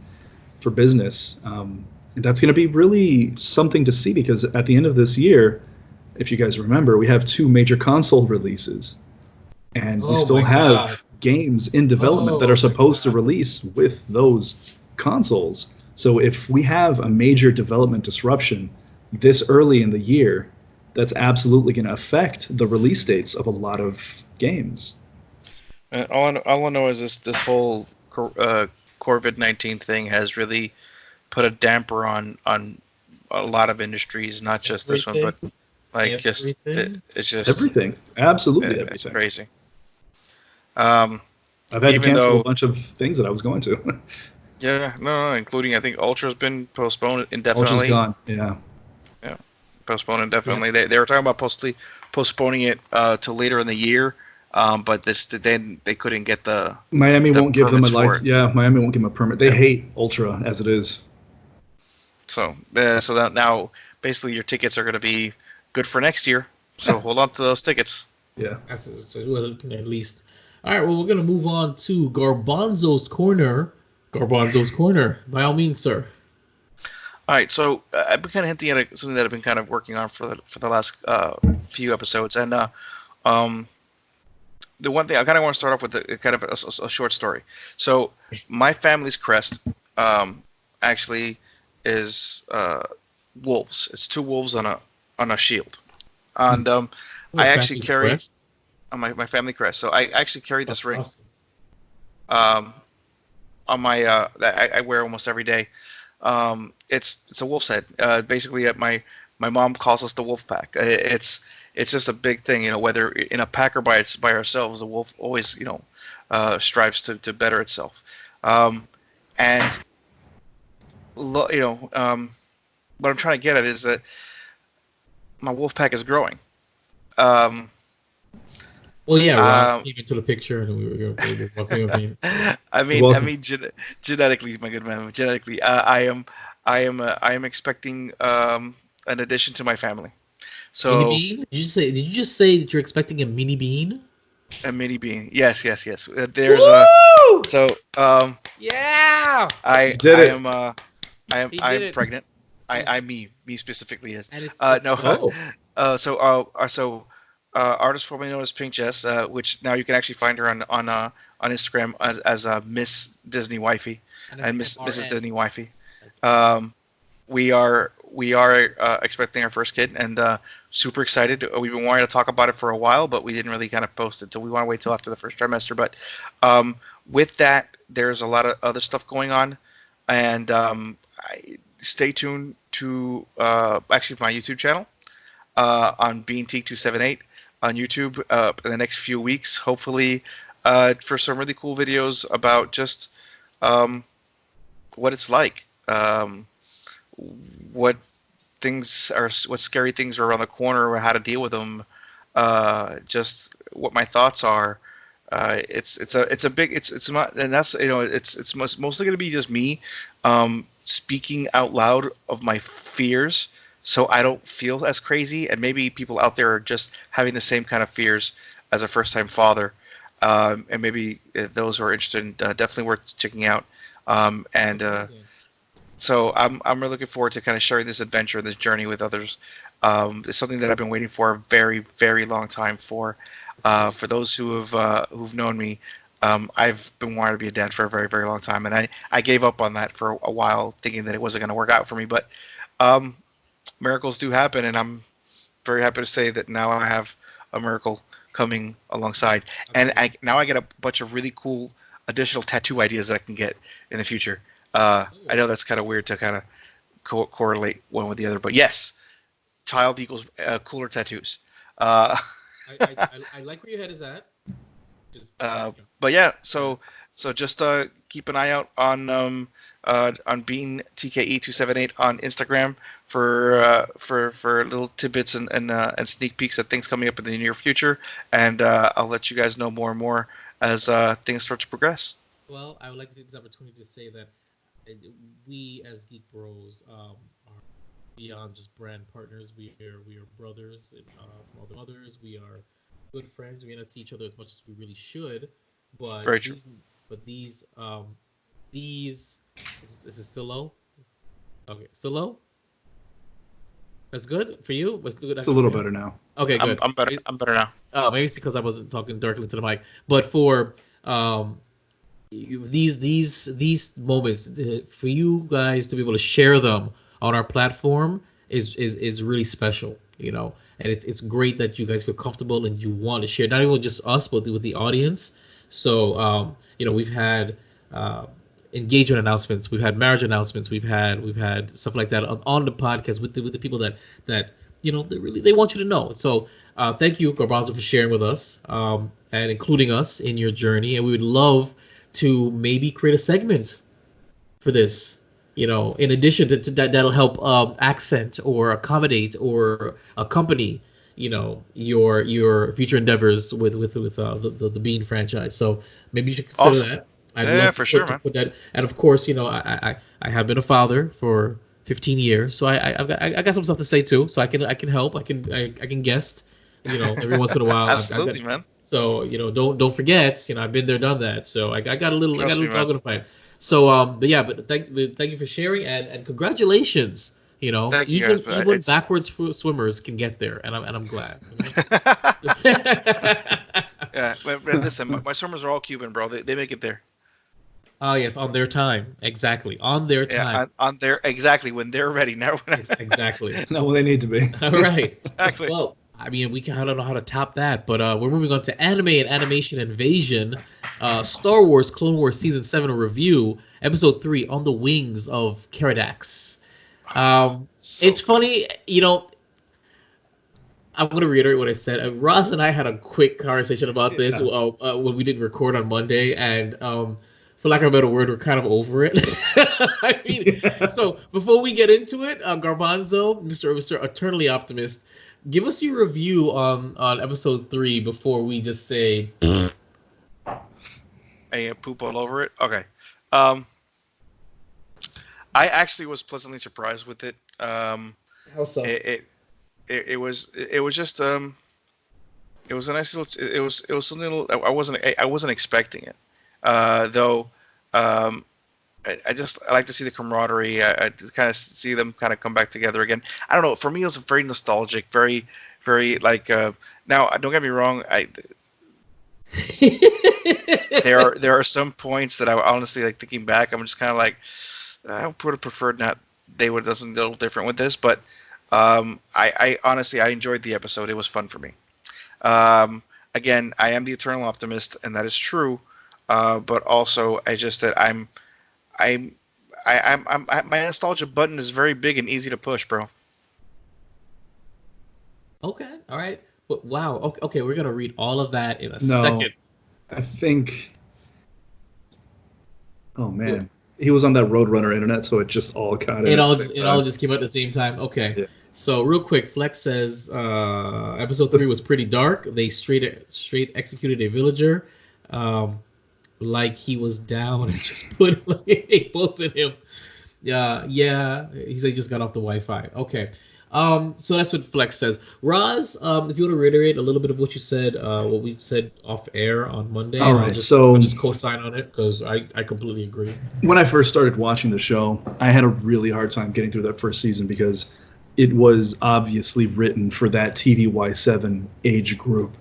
for business. And that's going to be really something to see, because at the end of this year, if you guys remember, we have 2 major console releases, and we still have games in development that are supposed to release with those consoles. So if we have a major development disruption this early in the year, that's absolutely going to affect the release dates of a lot of games. All I know is this whole COVID-19 thing has really put a damper on a lot of industries, not just this one, but like it's just everything. Absolutely everything. It's crazy. I've had to cancel a bunch of things that I was going to. Yeah, no, including I think Ultra's been postponed indefinitely. Ultra's gone. Yeah. Yeah, postponed indefinitely. Yeah. They were talking about postponing it to later in the year, but then they couldn't get the Miami won't give them a license. Yeah, Miami won't give them a permit. They hate Ultra as it is. So that now basically your tickets are going to be good for next year. So hold on to those tickets. Yeah, well, at least. All right, well, we're going to move on to Garbanzo's Corner. Garbanzo's Corner, by all means, sir. All right, so I've been kind of hinting at something that I've been kind of working on for the last few episodes, and the one thing I kind of want to start off with kind of a short story. So my family's crest actually is wolves. It's 2 wolves on a shield, and I actually carry on my family crest. So I actually carry this ring. Awesome. On my I wear almost every day. It's a wolf's head. Basically, my mom calls us the wolf pack. It's just a big thing, whether in a pack or by ourselves, the wolf always strives to better itself. And what I'm trying to get at is that my wolf pack is growing. Well, yeah, Ross came into the picture, and we were walking. Genetically, my good man. Genetically, I am expecting an addition to my family. So, mini bean? Did you just say that you're expecting a mini bean? A mini bean. Yes. There's yeah. I am pregnant. Me specifically is. Artist formerly known as Pink Jess, which now you can actually find her on Instagram as Miss Disney Wifey and Mrs. Disney Wifey. We are expecting our first kid and super excited. We've been wanting to talk about it for a while, but we didn't really kind of post it, so we want to wait till after the first trimester. But with that, there's a lot of other stuff going on, and stay tuned to actually my YouTube channel on BeanTeak278 on YouTube in the next few weeks, hopefully, for some really cool videos about just what it's like, what scary things are around the corner, or how to deal with them, just what my thoughts are. It's mostly going to be just me speaking out loud of my fears, so I don't feel as crazy, and maybe people out there are just having the same kind of fears as a first-time father, and maybe those who are interested, definitely worth checking out. So I'm really looking forward to kind of sharing this adventure, this journey with others. It's something that I've been waiting for a very, very long time for. For those who've known me, I've been wanting to be a dad for a very, very long time, and I gave up on that for a while, thinking that it wasn't going to work out for me. But miracles do happen, and I'm very happy to say that now I have a miracle coming alongside, and now I get a bunch of really cool additional tattoo ideas that I can get in the future. I know that's kind of weird to kind of correlate one with the other, but yes, child equals cooler tattoos. I like where your head is at. But yeah, so just keep an eye out on Bean TKE278 on Instagram for little tidbits and sneak peeks at things coming up in the near future, and I'll let you guys know more and more as things start to progress. Well, I would like to take this opportunity to say that we as Geek Bros are beyond just brand partners. We are brothers and all the others. We are good friends. We may not see each other as much as we really should, but very true. These is it still low? Okay, still low. That's good for you. It's a little better now. Okay, good. I'm better. I'm better now. Maybe it's because I wasn't talking directly to the mic. But for these moments, for you guys to be able to share them on our platform is really special, and it's great that you guys feel comfortable and you want to share, not even just us, but with the audience. So we've had engagement announcements. We've had marriage announcements. We've had stuff like that on the podcast with the people that they want you to know. So thank you, Garbanzo, for sharing with us and including us in your journey. And we would love to maybe create a segment for this. In addition to that, that'll help accent or accommodate or accompany your future endeavors with the Bean franchise. So maybe you should consider Awesome. that. I'd love for sure, man. put that. And of course, I have been a father for 15 years, so I got some stuff to say too. So I can help. I can guest. Every once in a while. Absolutely, man. So don't forget. I've been there, done that. So I got a little dog in the fight. So but thank you for sharing and congratulations. Thank you even guys, even backwards swimmers can get there, and I'm glad. Yeah, but listen, my swimmers are all Cuban, bro. They make it there. Oh yes, on their time, exactly. On their time. Yeah, on their exactly when they're ready. Now, exactly. Not when they need to be. All right. Exactly. Well, I don't know how to top that, but we're moving on to anime and animation invasion. Star Wars Clone Wars Season 7 review, Episode 3, On the Wings of Keeradaks. It's funny, I'm going to reiterate what I said. Ross and I had a quick conversation about this when we didn't record on Monday, and for lack of a better word, we're kind of over it. So before we get into it, Garbanzo, Mr. Eternally Optimist, give us your review on Episode 3 before we just say... I poop all over it? Okay. I actually was pleasantly surprised with it. How so? It was just it was a nice little it was something I wasn't expecting it. Though I like to see the camaraderie. I just kind of see them kind of come back together again. I don't know. For me, it was very nostalgic, very like. Now, don't get me wrong. There are some points that I honestly like thinking back. I'm just kind of like, I would have preferred not. They would have done something a little different with this, but I honestly I enjoyed the episode. It was fun for me. Again, I am the eternal optimist, and that is true. But also, I just that I'm my nostalgia button is very big and easy to push, bro. Okay, all right. Wow. Okay, we're gonna read all of that in a second. I think. Oh man, he was on that Roadrunner internet, so it just all kind of. It all just came out at the same time. Okay. Yeah. So real quick, Flex says episode 3 was pretty dark. They straight executed a villager, like he was down and just put both in him. Yeah. He said he just got off the Wi-Fi. Okay. So that's what Flex says. Roz, if you want to reiterate a little bit of what you said, what we said off air on Monday, all right. I'll just co-sign on it because I completely agree. When I first started watching the show, I had a really hard time getting through that first season because it was obviously written for that TVY7 age group.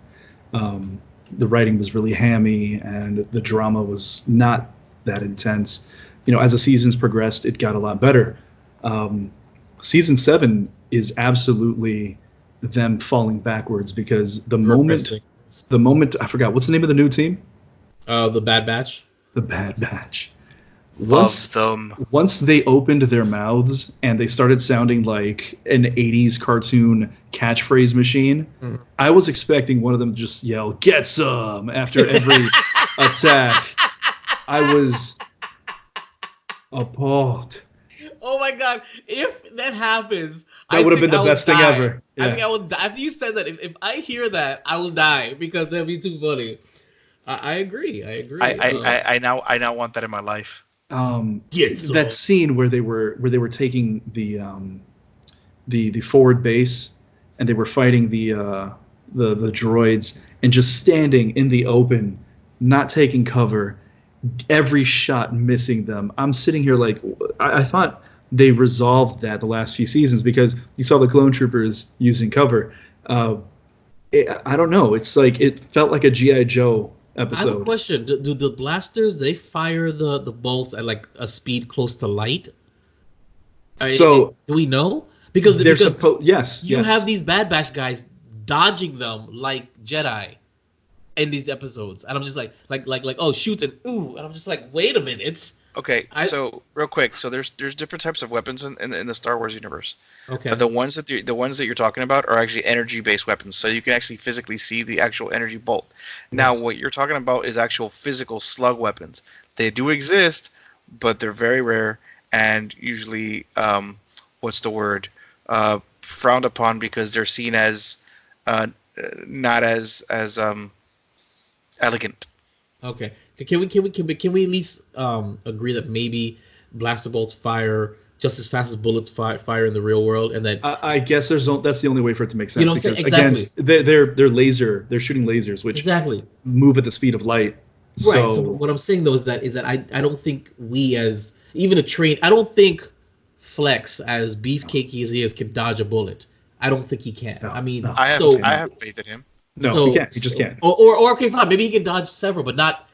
The writing was really hammy and the drama was not that intense. As the seasons progressed, it got a lot better. Season 7 is absolutely them falling backwards because the moment I forgot what's the name of the new team? The Bad Batch. The Bad Batch. Once they opened their mouths and they started sounding like an 80s cartoon catchphrase machine, I was expecting one of them to just yell, "Get some!" after every attack. I was appalled. Oh my god! If that happens, that would have been the best thing ever. Yeah. I think I will die. After you said that, if I hear that, I will die because that'd be too funny. I agree. I now want that in my life. That scene where they were taking the forward base and they were fighting the droids and just standing in the open, not taking cover, every shot missing them. I'm sitting here like I thought they resolved that the last few seasons because you saw the clone troopers using cover. I don't know. It's like it felt like a G.I. Joe episode. I have a question. Do the blasters, they fire the bolts at like a speed close to light? Do we know? Because they're supposed. Yes. You have these Bad Batch guys dodging them like Jedi in these episodes, and I'm just like oh shoot and ooh, and I'm just like wait a minute. Okay, so real quick, so there's different types of weapons in the Star Wars universe. Okay. The ones that you're talking about are actually energy-based weapons, so you can actually physically see the actual energy bolt. Now, what you're talking about is actual physical slug weapons. They do exist, but they're very rare and usually, what's the word, frowned upon because they're seen as not as elegant. Okay. Can we at least agree that maybe blaster bolts fire just as fast as bullets fire in the real world, and that I guess that's the only way for it to make sense. You know what I'm because saying? Exactly. again, they're shooting lasers, which move at the speed of light. Right. So what I'm saying though is that I don't think we as even a trained I don't think Flex, as beefcakey as he is, can dodge a bullet. I don't think he can. I mean, I have faith in him. No, he can't. He just can't. Or okay, fine. Maybe he can dodge several, but not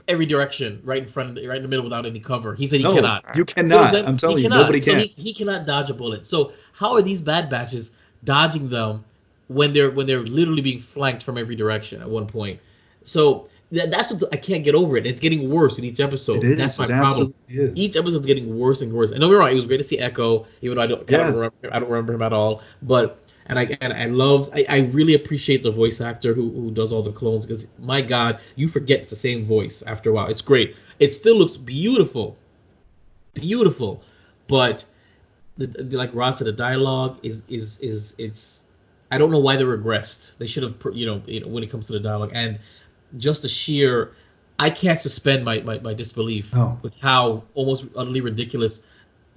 every direction, right in the middle without any cover. He said he cannot. You cannot. I'm telling you, nobody can. So he cannot dodge a bullet. So how are these Bad Batches dodging them when they're literally being flanked from every direction at one point? So that's what I can't get over it. It's getting worse in each episode. That's my problem. Each episode's getting worse and worse. And don't get me wrong, it was great to see Echo, even though I don't remember him at all. But I really appreciate the voice actor who does all the clones, because my God, you forget it's the same voice after a while. It's great. It still looks beautiful, but like Rod said, the dialogue is I don't know why they regressed. They should have, when it comes to the dialogue, and just the sheer, I can't suspend my disbelief with how almost utterly ridiculous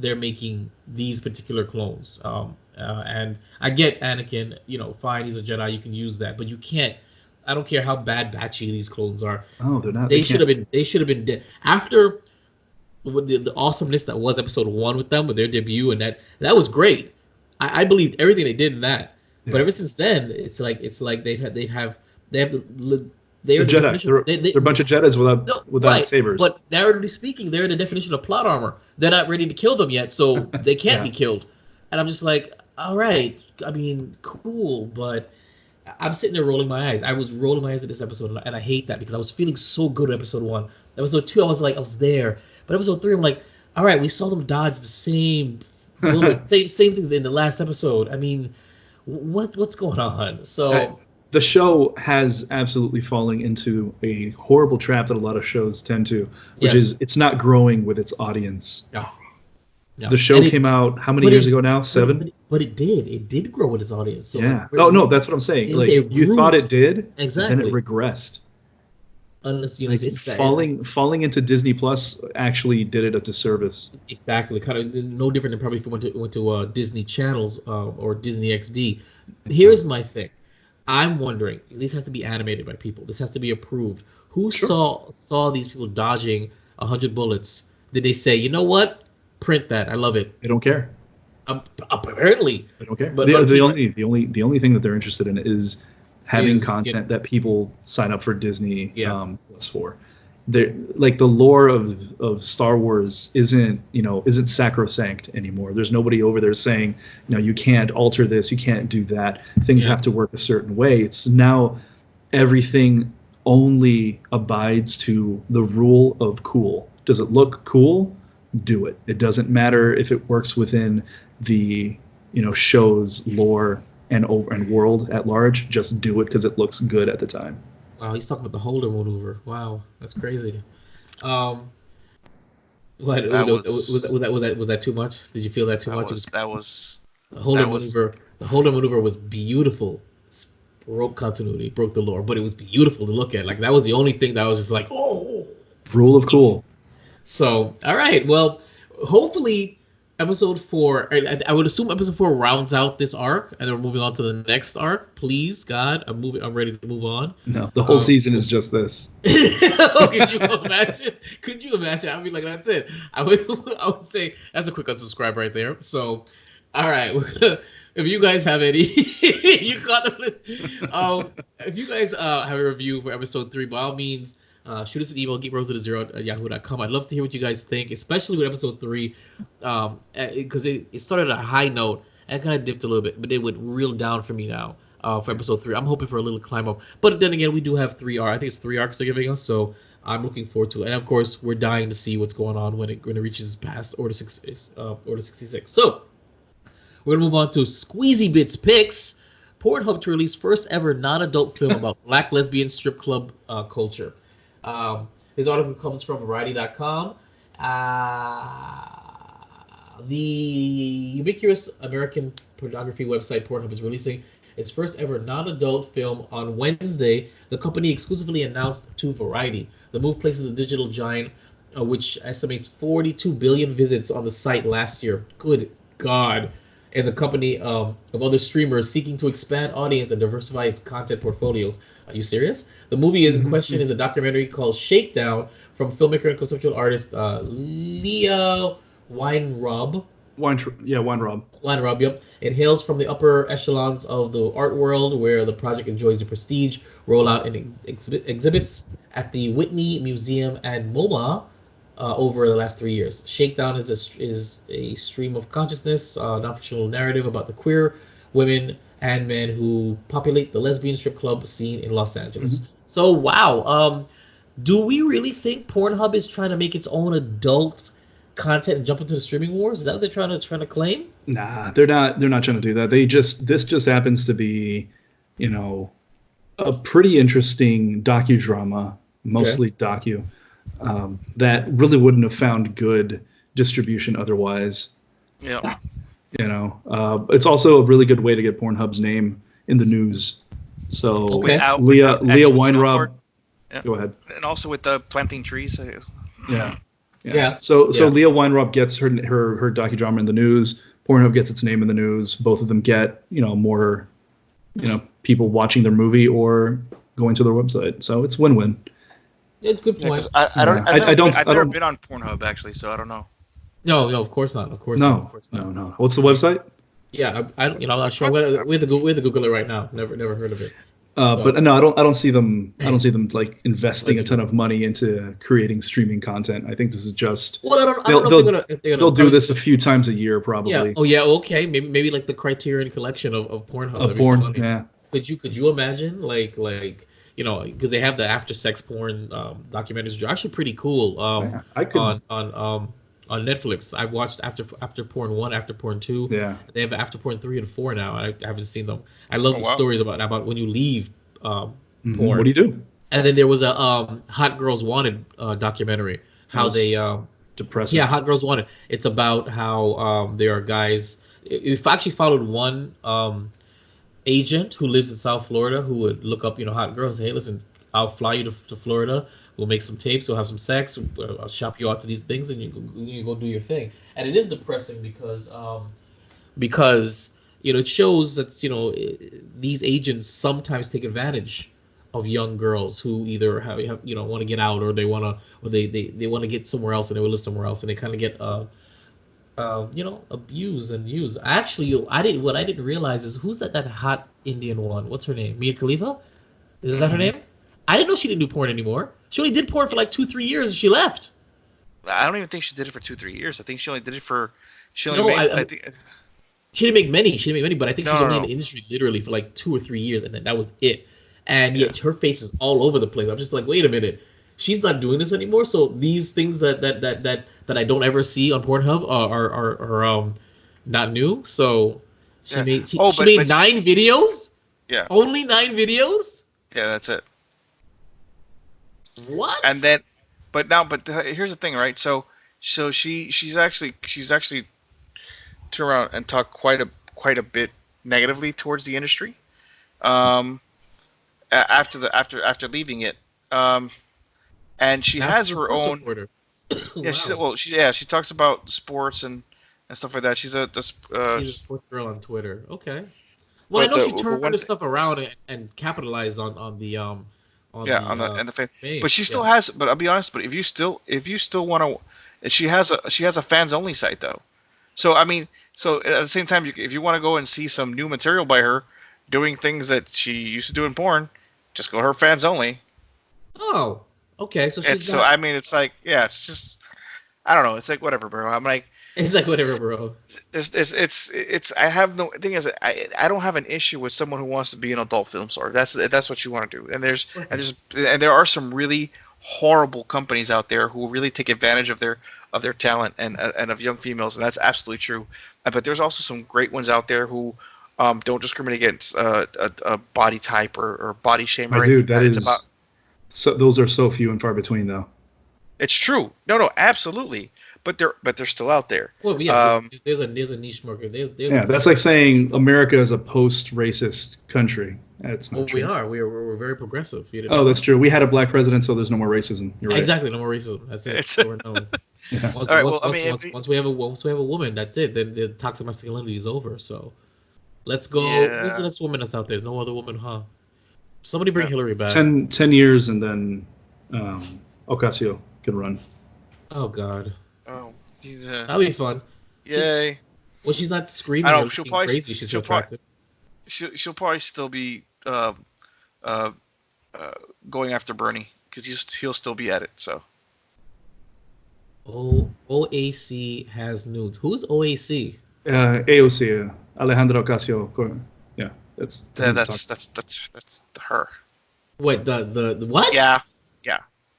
they're making these particular clones. And I get Anakin, fine, he's a Jedi, you can use that, but you can't. I don't care how bad batchy these clones are. Oh, they're not. They should have been dead after the awesomeness that was episode 1 with them, with their debut, and that was great. I believed everything they did in that. Yeah. But ever since then, it's like they have they're Jedi. They're a bunch of Jedis without sabers. But narratively speaking, they're the definition of plot armor. They're not ready to kill them yet, so they can't be killed. And I'm just like, all right, I mean, cool, but I'm sitting there rolling my eyes. I was rolling my eyes at this episode, and I hate that because I was feeling so good at episode 1. Episode 2, I was there. But episode 3, I'm like, all right, we saw them dodge the same same things in the last episode. I mean, what's going on? So the show has absolutely fallen into a horrible trap that a lot of shows tend to, which is it's not growing with its audience. No. The show came out how many years ago now? 7? But it did grow with its audience. So yeah. No, that's what I'm saying. Like you thought it did, exactly. Then it regressed. Unless it's falling into Disney Plus actually did it a disservice. Exactly, kind of no different than probably if you went to Disney channels or Disney XD. Here's my thing. I'm wondering, these have to be animated by people. This has to be approved. Who saw these people dodging 100 bullets? Did they say, you know what? Print that. I love it. They don't care. Apparently, they don't care. But the only thing that they're interested in is having content that people sign up for Disney Plus for. Like the lore of Star Wars isn't sacrosanct anymore. There's nobody over there saying, you can't alter this, you can't do that. Things have to work a certain way. It's now everything only abides to the rule of cool. Does it look cool? Do it. It doesn't matter if it works within the show's lore and world at large. Just do it because it looks good at the time. Wow, he's talking about the Holder maneuver. Wow, that's crazy. Was that too much? Did you feel that too much? The Holder maneuver was beautiful. Broke continuity, broke the lore, but it was beautiful to look at. Like that was the only thing that I was just like, oh. Rule of cool. So, all right. Well, hopefully episode 4, I would assume episode 4 rounds out this arc, and then we're moving on to the next arc. Please, God, I'm ready to move on. No, the whole season is just this. Could you imagine? I mean, like, that's it. I would say that's a quick unsubscribe right there. So, all right. If you guys have any, you got them. If you guys have a review for episode 3, by all means, shoot us an email, geekbros@yahoo.com. I'd love to hear what you guys think, especially with episode 3, because it started at a high note and kind of dipped a little bit, but it went real down for me now for episode 3. I'm hoping for a little climb up, but then again, we do have 3 arcs. I think it's 3 arcs they're giving us, so I'm looking forward to it. And of course, we're dying to see what's going on when it reaches past Order 66. So we're gonna move on to Squeezy Bits picks. Pornhub to release first ever non-adult film about black lesbian strip club culture. His article comes from Variety.com. The ubiquitous American pornography website Pornhub is releasing its first ever non-adult film on Wednesday. The company exclusively announced to Variety. The move places the digital giant, which estimates 42 billion visits on the site last year. Good God. And the company of other streamers seeking to expand audience and diversify its content portfolios. Are you serious? The movie in question is a documentary called Shakedown from filmmaker and conceptual artist Leah Weinraub. Weinraub, Yep. It hails from the upper echelons of the art world, where the project enjoys the prestige, rollout and exhibits at the Whitney Museum and MoMA over the last 3 years. Shakedown is a stream of consciousness, non-fictional narrative about the queer women and men who populate the lesbian strip club scene in Los Angeles. So, wow. Do we really think Pornhub is trying to make its own adult content and jump into the streaming wars? Is that what they're trying to claim? Nah, they're not trying to do that. This just happens to be, a pretty interesting docudrama, mostly docu, that really wouldn't have found good distribution otherwise. Yeah. It's also a really good way to get Pornhub's name in the news. So Leah Weinraub, go ahead. And also with the planting trees. Yeah. So Leah Weinraub gets her docudrama in the news. Pornhub gets its name in the news. Both of them get more, people watching their movie or going to their website. So it's win-win. It's a good point. I've never been on Pornhub actually, so I don't know. No, of course not. No. What's the website? Yeah, I'm not sure. We have to Google it right now. Never heard of it. But no, I don't see them. I don't see them like investing a ton of money into creating streaming content. I think this is just. Well, I don't know if they'll do this a few times a year, probably. Yeah. Oh yeah. Okay. Maybe like the Criterion collection of Pornhub. Of porn. Yeah. Could you imagine like because they have the after sex porn documentaries, which are actually pretty cool. I could on Netflix. I watched After Porn 1, After Porn 2. Yeah. They have After Porn 3 and 4 now. I haven't seen them. I love the stories about when you leave porn. What do you do? And then there was a Hot Girls Wanted documentary. How they depressing. Yeah, Hot Girls Wanted. It's about how there are guys. We've actually followed one agent who lives in South Florida who would look up hot girls and say, hey, listen, I'll fly you to Florida. We'll make some tapes. We'll have some sex. I'll shop you out to these things, and you go do your thing. And it is depressing because it shows that these agents sometimes take advantage of young girls who either have want to get out or they want to get somewhere else and they will live somewhere else, and they kind of get abused and used. Actually, what I didn't realize is who's that hot Indian one? What's her name? Mia Khalifa? Is that her name? I didn't know she didn't do porn anymore. She only did porn for like 2-3 years and she left. I don't even think she did it for 2-3 years. I think she only did it for. She didn't make many, but I think she's only in the industry literally for like 2 or 3 years, and then that was it. And yet her face is all over the place. I'm just like, wait a minute, she's not doing this anymore. So these things that I don't ever see on Pornhub are not new. So she made 9 videos. Yeah. Only 9 videos. Yeah, that's it. What? And then, but here's the thing, right? So she's actually turned around and talked quite a bit negatively towards the industry, after leaving it, and she has her own. Yeah, wow. She talks about sports and stuff like that. She's a sports girl on Twitter. Okay. Well, I know she turned her stuff around and capitalized on the fame. But she still has. But I'll be honest. But if you still want to, she has a fans only site though. So I mean, at the same time, if you want to go and see some new material by her doing things that she used to do in porn, just go to her fans only. Oh, okay. So I mean, it's like, yeah, it's just, I don't know. It's like whatever, bro. I'm like. It's like whatever, bro. It's. I have no thing is I don't have an issue with someone who wants to be an adult film star. That's what you want to do. And there are some really horrible companies out there who really take advantage of their talent and of young females, and that's absolutely true. But there's also some great ones out there who don't discriminate against a body type or body shame or My anything. dude, that is so. Those are so few and far between, though. It's true. No, absolutely. But they're still out there. Well, yeah, there's a niche market. Yeah, that's like saying America is a post-racist country. That's not true. We are. We're very progressive. Oh, that's true. We had a black president, so there's no more racism. You're right. Exactly, no more racism. That's it. Yeah. All right. Once we have a woman, that's it. Then the toxic masculinity is over. So let's go. Yeah. Who's the next woman that's out there? There's no other woman, huh? Somebody bring Hillary back. 10 years, and then Ocasio can run. Oh God. Oh, that'll be fun. Yay. Well, she's not screaming. I know. She'll probably crazy. She's so attractive. She'll probably still be going after Bernie because he'll still be at it. So. OAC has nudes. Who's OAC? AOC, Alejandra Ocasio. Yeah, that's her. Wait, the what? Yeah.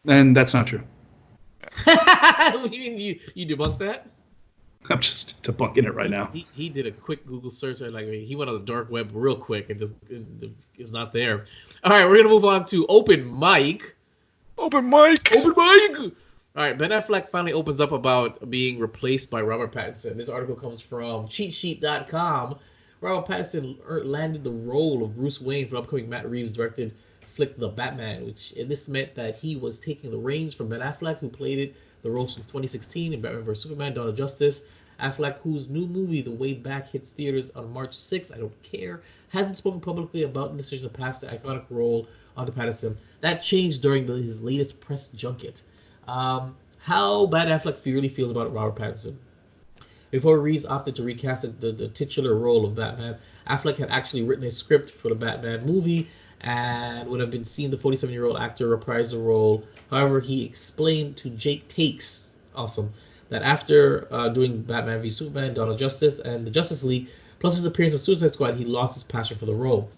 And that's not true. What do you mean you debunked that? I'm just debunking it right now. He did a quick Google search. He went on the dark web real quick and just it's not there. All right, we're gonna move on to open mic. Open mic. All right, Ben Affleck finally opens up about being replaced by Robert Pattinson. This article comes from CheatSheet.com. Robert Pattinson landed the role of Bruce Wayne for upcoming Matt Reeves directed flick The Batman, and this meant that he was taking the reins from Ben Affleck, who played the role since 2016 in Batman vs Superman: Dawn of Justice. Affleck, whose new movie The Way Back hits theaters on March 6th, I don't care, hasn't spoken publicly about the decision to pass the iconic role onto Pattinson. That changed during his latest press junket. How bad Affleck really feels about Robert Pattinson. Before Reeves opted to recast the titular role of Batman, Affleck had actually written a script for the Batman movie and would have been seeing the 47-year-old actor reprise the role. However, he explained to Jake Takes, that after doing Batman v Superman, Dawn of Justice, and the Justice League, plus his appearance on Suicide Squad, he lost his passion for the role.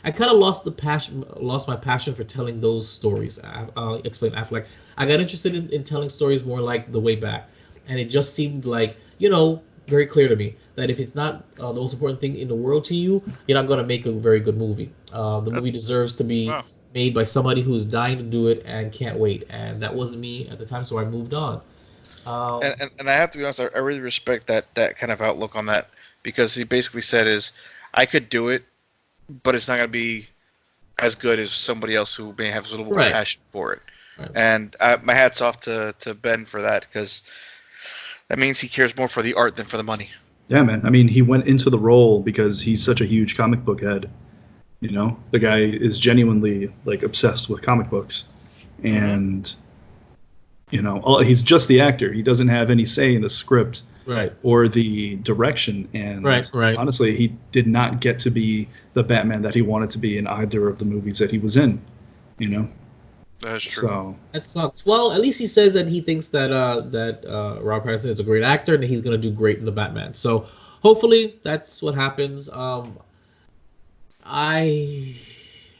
I kind of lost my passion for telling those stories. I'll explain Affleck. I got interested in telling stories more like The Way Back, and it just seemed like, very clear to me that if it's not the most important thing in the world to you, you're not going to make a very good movie. The movie deserves to be made by somebody who's dying to do it and can't wait, and that wasn't me at the time, so I moved on. And I have to be honest, I really respect that kind of outlook on that, because he basically said I could do it, but it's not going to be as good as somebody else who may have a little more passion for it. Right. And my hat's off to Ben for that, because that means he cares more for the art than for the money. Yeah, man. I mean, he went into the role because he's such a huge comic book head. The guy is genuinely obsessed with comic books, and he's just the actor. He doesn't have any say in the script, or the direction. And honestly, he did not get to be the Batman that he wanted to be in either of the movies that he was in. That's true. So that sucks. Well, at least he says that he thinks that Robert Pattinson is a great actor and that he's going to do great in the Batman. So hopefully that's what happens. I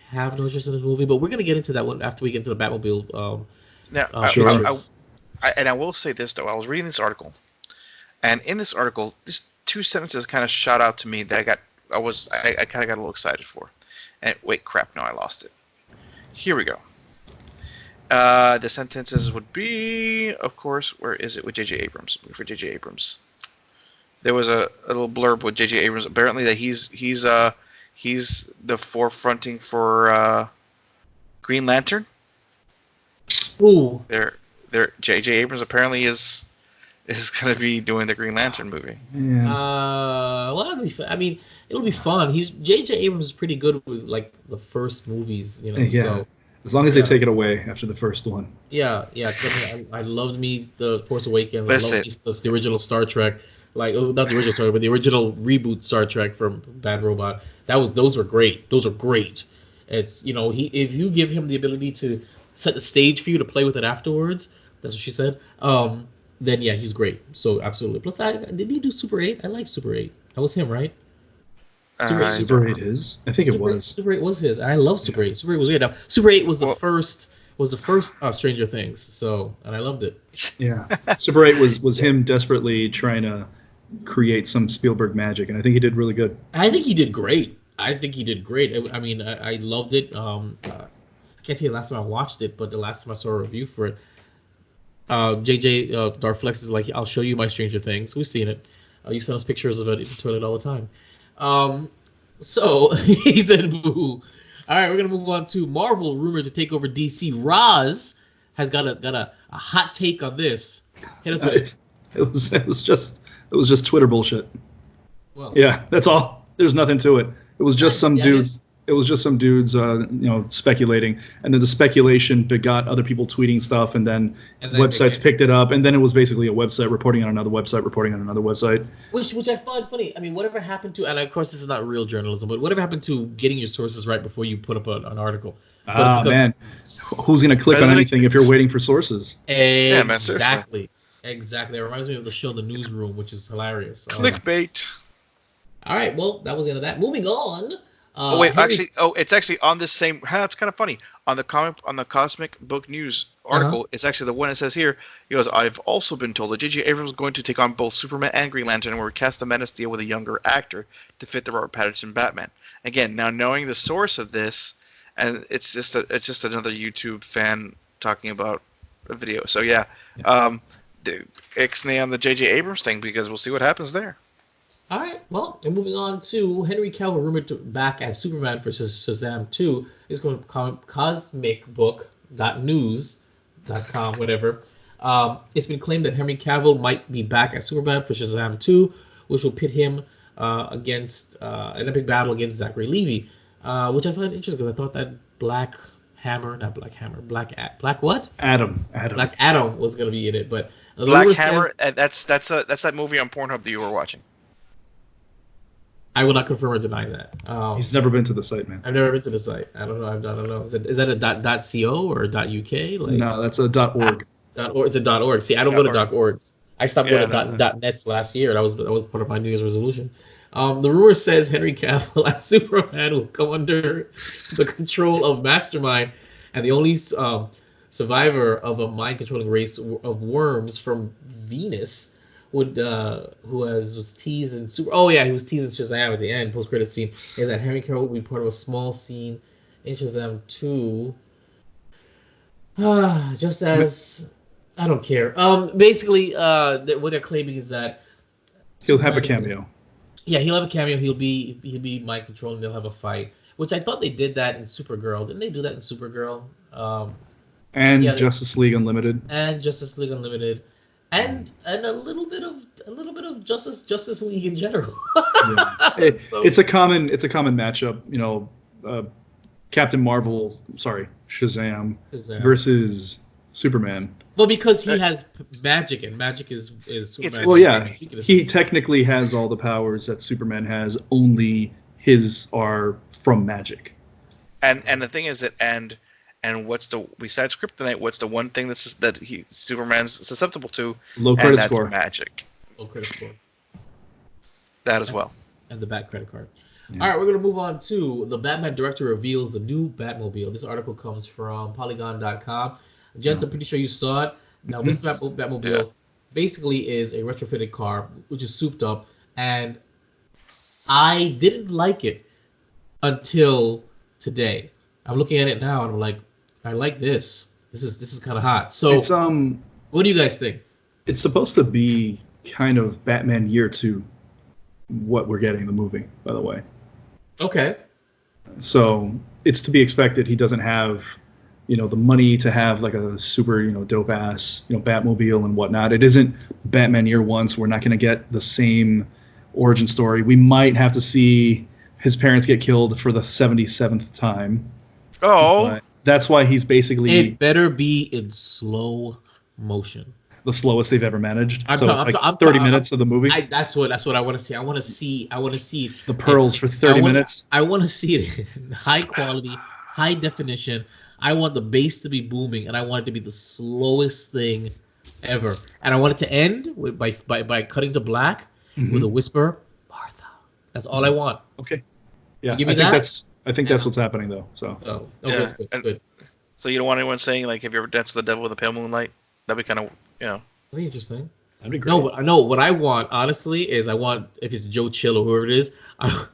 have no interest in this movie, but we're going to get into that one after we get into the Batmobile. I will say this, though. I was reading this article, and in this article, these two sentences kind of shot out to me that I kind of got a little excited for. And wait, crap! No, I lost it. Here we go. The sentences would be, of course, where is it with J.J. Abrams? For J.J. Abrams, there was a little blurb with J.J. Abrams. Apparently, that he's the forefronting for Green Lantern. Ooh. J.J. Abrams apparently is going to be doing the Green Lantern movie. Yeah. Well, that'll be fun. I mean, it'll be fun. J.J. Abrams is pretty good with the first movies, Yeah. So. As long as they take it away after the first one. Yeah. I loved The Force Awakens. I loved the original Star Trek. Not the original Star Trek, but the original reboot Star Trek from Bad Robot. Those are great. Those are great. It's if you give him the ability to set the stage for you to play with it afterwards, that's what she said. Then yeah, he's great. So absolutely. Plus, did he do Super 8? I like Super 8. That was him, right? Super 8 is? I think it was. Super 8 was his. I love Super 8. Super 8 was good. Now, Super 8 was the first was the first Stranger Things. So, and I loved it. Yeah, Super 8 was him desperately trying to create some Spielberg magic, and I think he did really good. I think he did great. I mean, I loved it. I can't tell you the last time I watched it, but the last time I saw a review for it, JJ Darflex is like, I'll show you my Stranger Things. We've seen it. You send us pictures of it in the toilet all the time. So he said, boo. All right, we're gonna move on to Marvel, rumored to take over DC. Roz has got a hot take on this. Hit us with it. It was just Twitter bullshit. Well, yeah, that's all. There's nothing to it. It was just some dudes. It was just some dudes, speculating, and then the speculation begot other people tweeting stuff, and then websites picked it up, and then it was basically a website reporting on another website, reporting on another website. Which I find funny. I mean, whatever happened to, and of course this is not real journalism, but whatever happened to getting your sources right before you put up an article? Man, who's gonna click on anything if you're waiting for sources? Exactly. Exactly. It reminds me of the show The Newsroom, which is hilarious. Clickbait. All right. Well, that was the end of that. Moving on. It's actually on this same. It's kind of funny on the Cosmic Book News article. It's actually the one it says here. He goes, "I've also been told that J.J. Abrams is going to take on both Superman and Green Lantern, and will cast the Man of Steel with a younger actor to fit the Robert Pattinson Batman." Again, now knowing the source of this, and it's just another YouTube fan talking about a video. So yeah. Ixnay on the J.J. Abrams thing, because we'll see what happens there. All right, well, and moving on to Henry Cavill rumored to back as Superman for Shazam 2 is going to cosmicbook.news.com, whatever. It's been claimed that Henry Cavill might be back as Superman for Shazam 2, which will pit him against an epic battle against Zachary Levi, which I find interesting because I thought that Black Adam was going to be in it, but Black Hammer, that's that movie on Pornhub that you were watching. I will not confirm or deny that. He's never been to the site, man. I've never been to the site. I don't know. I don't know. Is that a .co or a .uk? No, that's a .org. It's a .org. See, I don't go to .orgs. I stopped going to .nets last year. That was part of my New Year's resolution. The rumor says Henry Cavill as Superman will come under the control of Mastermind, and the only survivor of a mind-controlling race of worms from Venus who was teased in he was teased in Shazam at the end, post-credit scene, is that Henry Cavill will be part of a small scene in Shazam 2. Just as I don't care. Basically, what they're claiming is that he'll have a cameo. Yeah, he'll have a cameo. He'll be mind controlling. They'll have a fight, which I thought they did that in Supergirl. Didn't they do that in Supergirl? Justice League Unlimited. And Justice League Unlimited. And a little bit of Justice League in general. It's a common matchup, Shazam versus Superman. Well, because he has magic, and magic is Superman. Well, yeah, he technically has all the powers that Superman has. Only his are from magic. And the thing is that besides kryptonite, what's the one thing that Superman's susceptible to? Low credit score. And that's magic. Low credit score. That as well. And the bad credit card. Yeah. All right, we're going to move on to the Batman director reveals the new Batmobile. This article comes from Polygon.com. Gents, I'm pretty sure you saw it. Now, this Batmobile basically is a retrofitted car, which is souped up, and I didn't like it until today. I'm looking at it now, and I'm like, I like this. This is kind of hot. So, it's, what do you guys think? It's supposed to be kind of Batman Year 2, what we're getting in the movie, by the way. Okay. So it's to be expected. He doesn't have, the money to have like a super, dope ass, Batmobile and whatnot. It isn't Batman Year 1, so we're not going to get the same origin story. We might have to see his parents get killed for the 77th time. Oh. But that's why he's basically... It better be in slow motion. The slowest they've ever managed. It's like 30 minutes of the movie. That's what I want to see. I want to see the pearls for 30 minutes. I want to see it in high quality, high definition. I want the bass to be booming, and I want it to be the slowest thing ever. And I want it to end by cutting to black with a whisper, Martha. That's all I want. Okay. Yeah. Give me that. I think that's what's happening though. So. Oh, okay, that's good. So you don't want anyone saying like, "Have you ever danced with the devil with a pale moonlight?" That'd be kind of, That'd be interesting. That'd be great. No, what I want honestly is if it's Joe Chill or whoever it is, I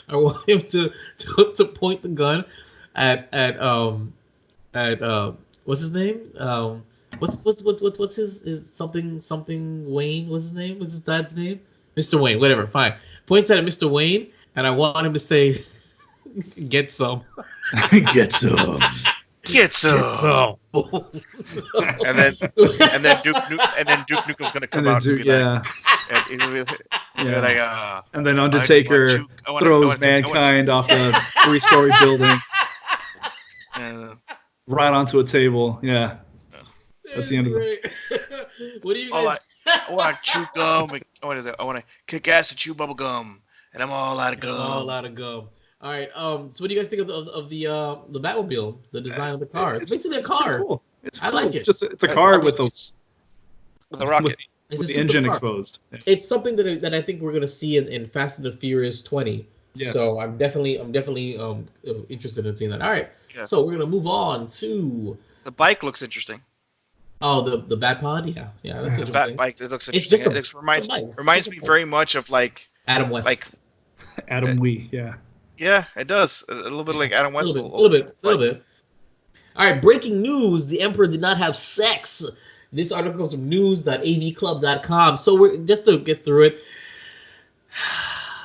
want him to point the gun at what's his name? What's his something Wayne? What's his name? What's his dad's name? Mr. Wayne. Whatever. Fine. Points at Mr. Wayne, and I want him to say, "Get some." Get some. Get some. and then Duke Nukem's gonna come out and be like, and then Undertaker throws Mankind off the 3-story building right onto a table. Yeah, that's the end of it. What do you guys? I want to chew gum. I want to kick ass and chew bubble gum, and I'm all out of gum. All right. So what do you guys think of the Batmobile? The design of the car. It's basically a car. Cool. I like it. It's just it's a car with a rocket. With the engine exposed. It's something that I think we're gonna see in Fast and the Furious 20. Yes. So I'm definitely interested in seeing that. All right. Yeah. So we're gonna move on to the bike. Looks interesting. Oh, the Bat Pod. Yeah, that's interesting. The Bat bike. It looks interesting. It reminds me very much of like Adam West. Like Adam Wee. Yeah. Yeah, it does. A little bit like Adam West. A little bit. All right, breaking news. The Emperor did not have sex. This article comes from news.avclub.com. So we're just to get through it.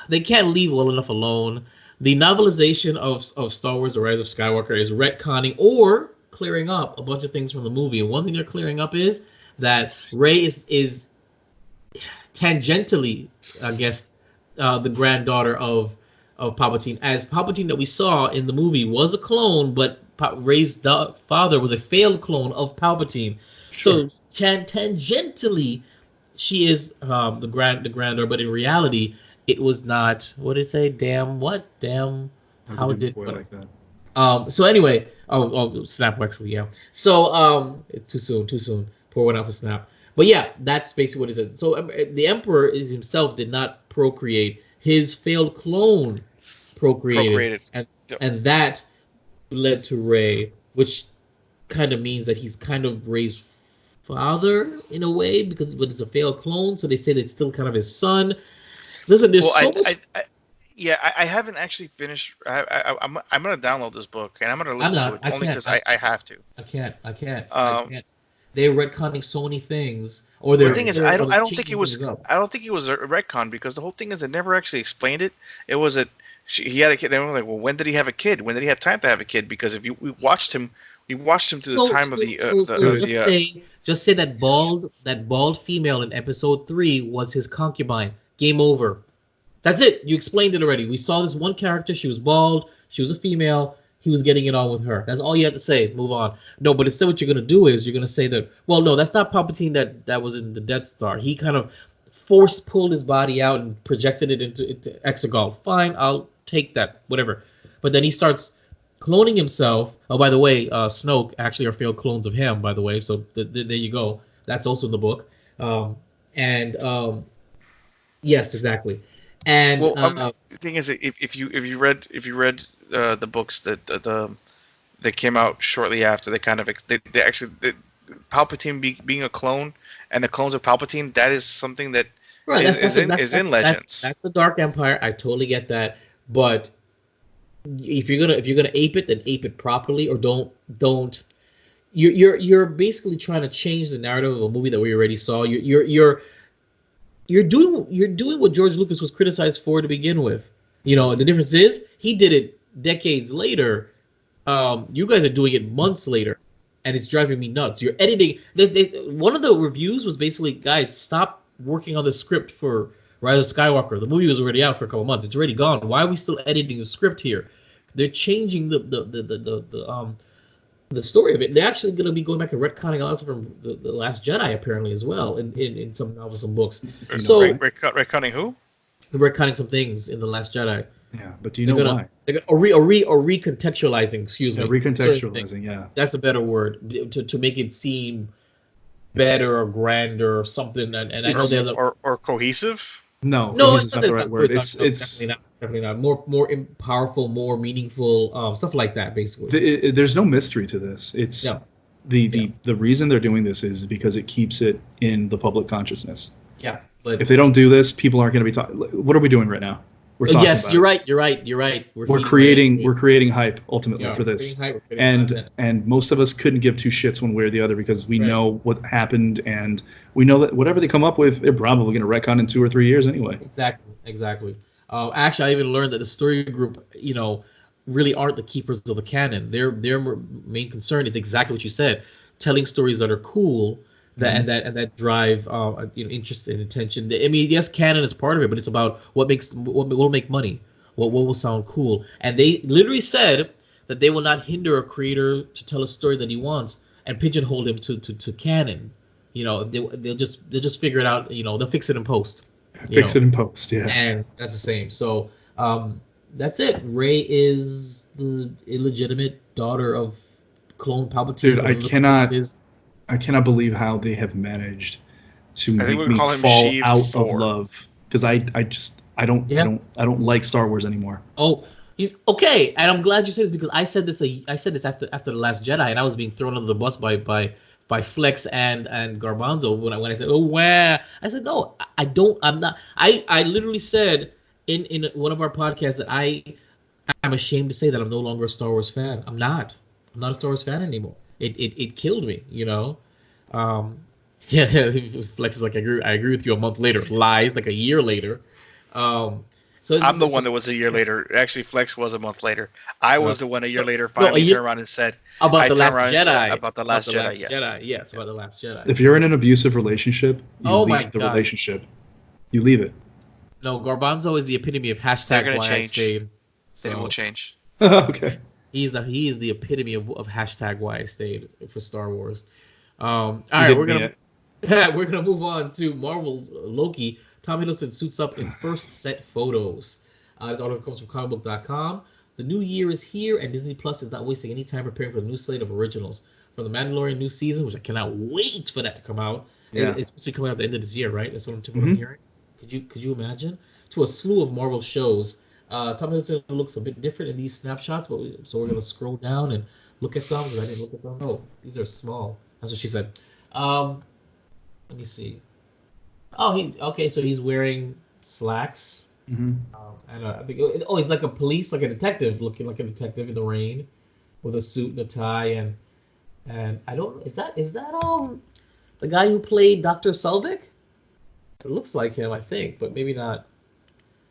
They can't leave well enough alone. The novelization of Star Wars: The Rise of Skywalker is retconning or clearing up a bunch of things from the movie. And one thing they're clearing up is that Rey is tangentially, I guess, the granddaughter of Palpatine. As Palpatine that we saw in the movie was a clone, but Rey's father was a failed clone of Palpatine. Sure. So tangentially, she is the granddaughter, but in reality, it was not. What did it say? Damn what? Damn. How did it like that? So anyway, Snap Wexley, yeah. So too soon. Pour one out for Snap. But yeah, that's basically what it says. So the Emperor himself did not procreate. His failed clone procreated. And that led to Rey, which kind of means that he's kind of Rey's father in a way, because it's a failed clone, so they say that it's still kind of his son. Listen, there's I haven't actually finished. I'm gonna download this book and I'm gonna listen to it only because I have to. I can't. They're retconning so many things. Or the thing is, I don't think it was a retcon, because the whole thing is, it never actually explained it. It was he had a kid. They were like, well, when did he have a kid? When did he have time to have a kid? Because if we watched him through the time of the. Just say that bald female in episode 3 was his concubine. Game over. That's it. You explained it already. We saw this one character. She was bald. She was a female. He was getting it on with her. That's all you have to say. Move on. No, but instead what you're going to do is you're going to say that, well, no, that's not Palpatine that was in the Death Star. He kind of pulled his body out and projected it into Exegol. Fine, I'll take that. Whatever. But then he starts cloning himself. Oh, by the way, Snoke actually are failed clones of him, by the way. So there you go. That's also in the book. Yes, exactly. And the thing is, if you read the books that came out shortly after, they Palpatine being a clone and the clones of Palpatine, that is something that is in Legends. That's the Dark Empire. I totally get that, but if you're gonna ape it, then ape it properly, or don't. You're basically trying to change the narrative of a movie that we already saw. You're doing what George Lucas was criticized for to begin with. You know, the difference is he did it decades later. You guys are doing it months later, and it's driving me nuts. You're editing. One of the reviews was basically, guys, stop working on the script for Rise of Skywalker. The movie was already out for a couple months. It's already gone. Why are we still editing the script here? They're changing the story of it. They're actually going to be going back and retconning also from the Last Jedi apparently as well in some novels and books. So retconning who? They're retconning some things in the Last Jedi. Yeah, but do you know why? They're or recontextualizing. Excuse me. Recontextualizing. Yeah, that's a better word to make it seem better or grander or something. And I know or cohesive. No, it's not the right word. It's Definitely not. More powerful, more meaningful, stuff like that. Basically, There's no mystery to this. It's yeah, the reason they're doing this is because it keeps it in the public consciousness. yeah. But If they don't do this, people aren't going to be talking. What are we doing right now? We're talking yes, about you're it. right. You're right. You're right. We're creating hype ultimately Yeah, for we're this, creating hype, we're creating content. and most of us couldn't give two shits one way or the other because we know what happened, and we know that whatever they come up with, they're probably going to retcon in 2 or 3 years anyway. Exactly. Actually, I even learned that the story group, really aren't the keepers of the canon. Their main concern is exactly what you said: telling stories that are cool, that drive interest and attention. I mean, yes, canon is part of it, but it's about what will make money, what will sound cool. And they literally said that they will not hinder a creator to tell a story that he wants and pigeonhole him to canon. They'll just figure it out. They'll fix it in post. Fix it in post, yeah. And that's the same. So that's it. Rey is the illegitimate daughter of clone Palpatine. Dude, I cannot believe how they have managed to make me fall out of love, because I don't like Star Wars anymore. Oh, he's okay, and I'm glad you said this because I said this after the Last Jedi, and I was being thrown under the bus by Flex and Garbanzo when I said, oh wow. I said no, I'm not. I literally said in one of our podcasts that I'm ashamed to say that I'm no longer a Star Wars fan. I'm not a Star Wars fan anymore. It killed me, Yeah, Flex is like, I agree with you a month later. Lies, like a year later. So I'm the one that was a year later. Actually, Flex was a month later. I was the one a year later finally turned around and said about the Last Jedi. About the Last Jedi, yes. Yes, about the Last Jedi. If you're in an abusive relationship, you leave the relationship. You leave it. No, Garbanzo is the epitome of hashtag why I stayed. They will change. Okay. He is the epitome of hashtag why I stayed for Star Wars. All right, we're gonna move on to Marvel's Loki. Tom Hiddleston suits up in first set photos. This article comes from comicbook.com. The new year is here, and Disney Plus is not wasting any time preparing for the new slate of originals. From The Mandalorian new season, which I cannot wait for that to come out. Yeah. It's supposed to be coming out at the end of this year, right? That's what I'm hearing. Could you imagine? To a slew of Marvel shows. Tom Hiddleston looks a bit different in these snapshots, so we're gonna scroll down and look at them because I didn't look at them. Oh, these are small. That's what she said. Let me see. Oh, so he's wearing slacks. Mm-hmm. And I think he's like a detective, looking like a detective in the rain, with a suit and a tie, and I don't. Is that the guy who played Dr. Selvig? It looks like him, I think, but maybe not.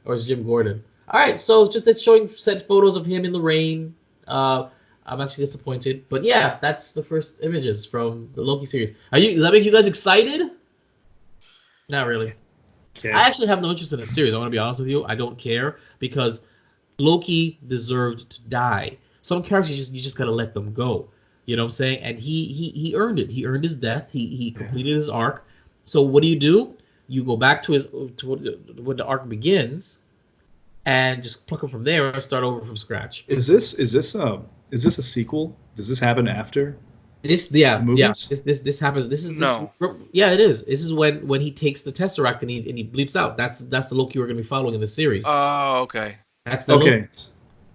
Or it's Jim Gordon. All right, so it's just showing set photos of him in the rain. I'm actually disappointed, but yeah, that's the first images from the Loki series. Does that make you guys excited? Not really. Okay. I actually have no interest in the series. I want to be honest with you. I don't care because Loki deserved to die. Some characters you just gotta let them go. You know what I'm saying? And he earned it. He earned his death. He completed his arc. So what do? You go back to when the arc begins, and just pluck him from there and start over from scratch. Is this a sequel? Does this happen after? This happens. It is. This is when he takes the Tesseract and he bleeps out. That's the Loki we're gonna be following in the series. Oh, okay. That's the okay.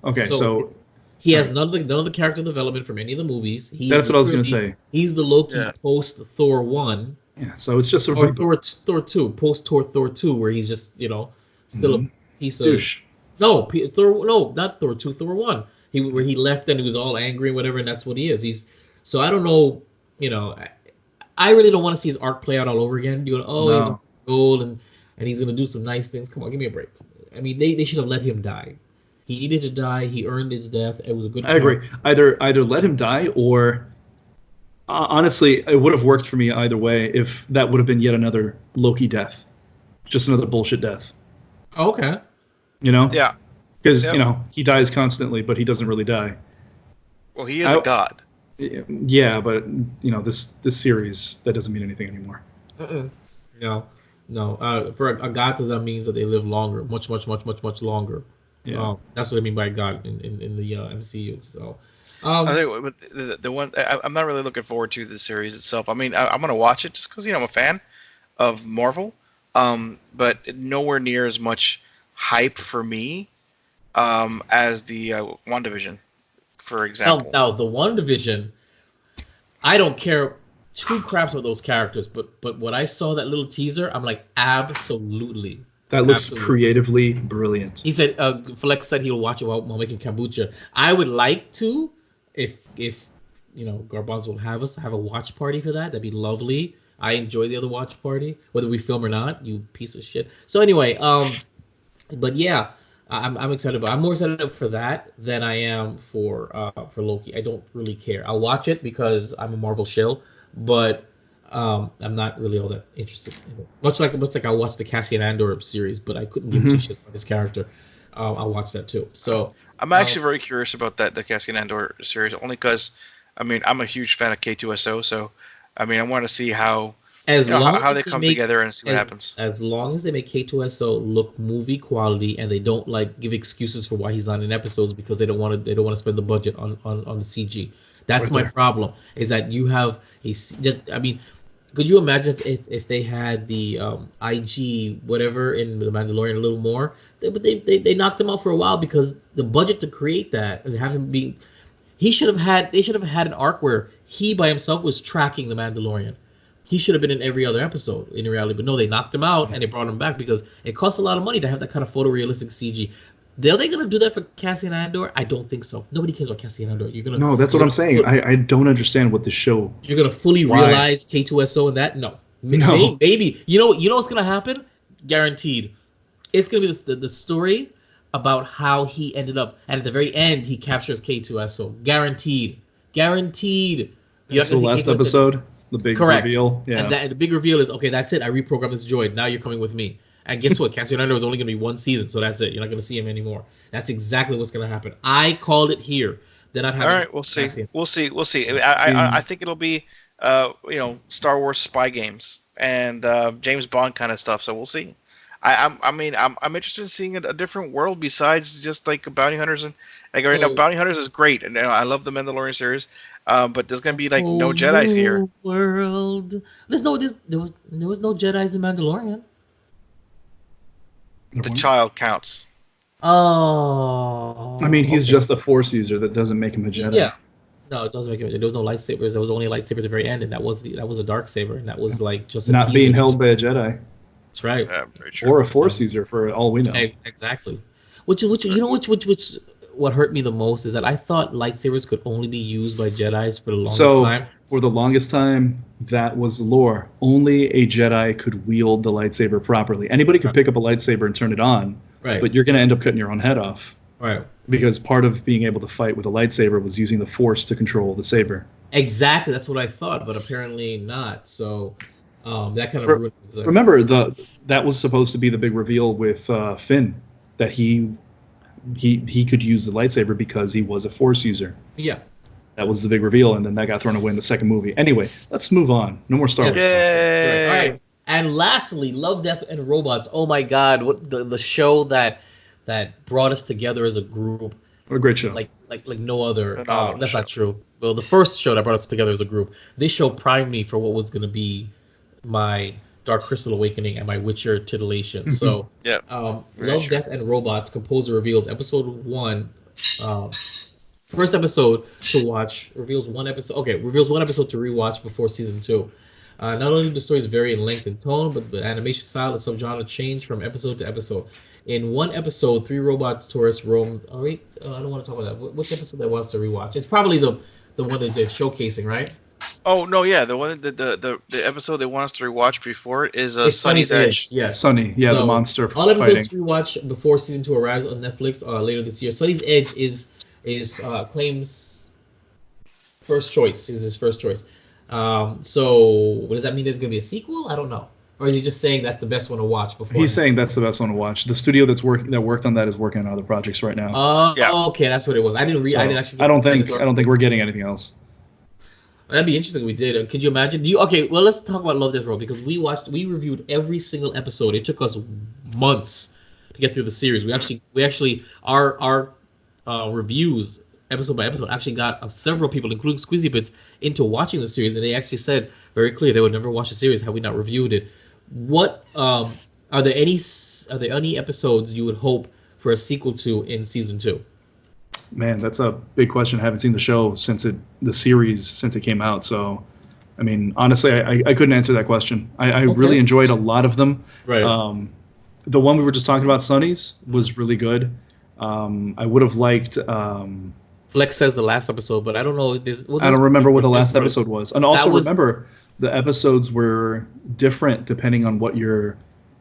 Loki. Okay, so he has none of the character development from any of the movies. That's what I was gonna say. He's the Loki post Thor 1. Yeah, so it's just Thor 2, post Thor 2, where he's just still a piece of douche. No, not Thor 2, Thor 1. Where he left and he was all angry and whatever, and that's what he is. So I don't know, I really don't want to see his arc play out all over again. He's gold and he's gonna do some nice things. Come on, give me a break. I mean, they should have let him die. He needed to die. He earned his death. It was a good. I agree. Either let him die, or honestly, it would have worked for me either way if that would have been yet another Loki death, just another bullshit death. Oh, okay. Yeah. Because he dies constantly, but he doesn't really die. Well, he is a god. Yeah, but this series, that doesn't mean anything anymore. No. For a god to them means that they live longer, much longer. Yeah, that's what I mean by god in the MCU. So, I think the one I'm not really looking forward to the series itself. I mean, I'm gonna watch it just because I'm a fan of Marvel, but nowhere near as much hype for me as the WandaVision, for example. Now the WandaVision, I don't care two craps of those characters, but when I saw that little teaser, I'm like, absolutely. That looks creatively brilliant. He said, Flex said he'll watch it while making kombucha. I would like to, if Garbanzo will have us have a watch party for that. That'd be lovely. I enjoy the other watch party, whether we film or not. You piece of shit. So anyway, but yeah, I'm excited. I'm more excited for that than I am for Loki. I don't really care. I'll watch it because I'm a Marvel shill, but I'm not really all that interested in it. Much like I watched the Cassian Andor series, but I couldn't give two shits about his character. I'll watch that too. So I'm actually very curious about the Cassian Andor series, only because I'm a huge fan of K2SO, so I want to see how how they come together and see what happens. As long as they make K2SO look movie quality and they don't give excuses for why he's not in episodes because they don't want to spend the budget on the CG. That's my problem. Is that you have could you imagine if they had the IG whatever in the Mandalorian a little more? They knocked him out for a while because the budget to create that and have him be, they should have had an arc where he by himself was tracking the Mandalorian. He should have been in every other episode in reality, but no, they knocked him out and they brought him back because it costs a lot of money to have that kind of photorealistic CG. Are they gonna do that for Cassian Andor? I don't think so. Nobody cares about Cassian Andor. No, that's what I'm saying. I don't understand what the show. You're gonna fully realize K2SO and that? No. Maybe. You know what's gonna happen? Guaranteed. It's gonna be the story about how he ended up, and at the very end he captures K2SO. Guaranteed. That's the last episode. The big reveal. Yeah. And the big reveal is okay. That's it. I reprogrammed this droid. Now you're coming with me. And guess what? Cassian Andor is only going to be one season, so that's it. You're not going to see him anymore. That's exactly what's going to happen. I called it here. They're not having. All right, we'll see. We'll see. I think it'll be, Star Wars spy games and James Bond kind of stuff. So we'll see. I'm interested in seeing a different world besides just like bounty hunters and right now bounty hunters is great, and I love the Mandalorian series. But there's gonna be no Jedis here. World. There was no Jedis in Mandalorian. The child counts. Oh. He's just a Force user. That doesn't make him a Jedi. Yeah. No, it doesn't make him. There was no lightsabers. There was only a lightsaber at the very end, and that was a dark saber, and that was just not being held by a Jedi. That's right. Yeah, very true. Or a Force user, for all we know. Exactly. What hurt me the most is that I thought lightsabers could only be used by Jedis for the longest time. For the longest time, that was the lore. Only a Jedi could wield the lightsaber properly. Anybody could pick up a lightsaber and turn it on, but you're going to end up cutting your own head off. Right. Because part of being able to fight with a lightsaber was using the Force to control the saber. Exactly, that's what I thought, but apparently not. So that kind of ruined it. Remember, that was supposed to be the big reveal with Finn, that he could use the lightsaber because he was a Force user. Yeah. That was the big reveal, and then that got thrown away in the second movie. Anyway, let's move on. No more Star Wars. Yay! All right. And lastly, Love, Death, and Robots. Oh my God, what the show that brought us together as a group. What a great show. Like no other. That's not true. Well, the first show that brought us together as a group. This show primed me for what was going to be my Dark Crystal Awakening and my Witcher titillation. So, Love, Death, and Robots. Composer reveals episode 1. First episode to watch, reveals one episode to rewatch before season 2. Not only do the stories vary in length and tone, but the animation style and subgenre change from episode to episode. In one episode, 3 robot tourists roam. Oh wait, I don't want to talk about that. What's the episode that wants to rewatch? It's probably the one that they're showcasing, right? Oh no, yeah, the one the episode they want us to rewatch before is Sunny's Edge. Yes, Sunny, so the monster. All episodes to rewatch before season 2 arrives on Netflix later this year. Sunny's Edge is Claim's first choice. Is his first choice. So what does that mean? There's gonna be a sequel? I don't know. Or is he just saying that's the best one to watch before? He's saying that's the best one to watch. The studio that worked on that is working on other projects right now. Okay, that's what it was. I didn't read. I didn't actually. I don't think we're getting anything else. That'd be interesting if we did. Could you imagine? Okay, well, let's talk about Love, Death, Robots because we reviewed every single episode. It took us months to get through the series. We actually our reviews episode by episode actually got several people, including Squeezy Bits, into watching the series, and they actually said very clearly they would never watch the series had we not reviewed it. What are there any episodes you would hope for a sequel to in season 2? Man, that's a big question. I haven't seen the show since the series since it came out. So, I mean, honestly, I couldn't answer that question. I really enjoyed a lot of them. Right. The one we were just talking about, Sonny's, was really good. I would have liked. Flex says the last episode, but I don't know. I don't remember what the last episode was. And also remember, the episodes were different depending on what your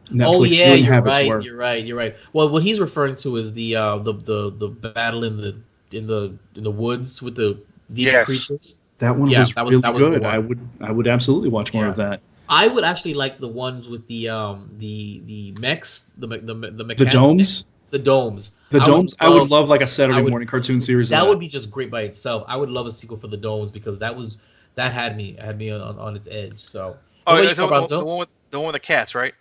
Netflix viewing habits were. You're right. Well, what he's referring to is the battle in the woods with the demon creatures. That one was really good. I would absolutely watch more of that. I would actually like the ones with the mechs, the domes. The domes. I would love like a Saturday morning cartoon series. That would be just great by itself. I would love a sequel for the domes because that had me on its edge. So. The one with the cats, right?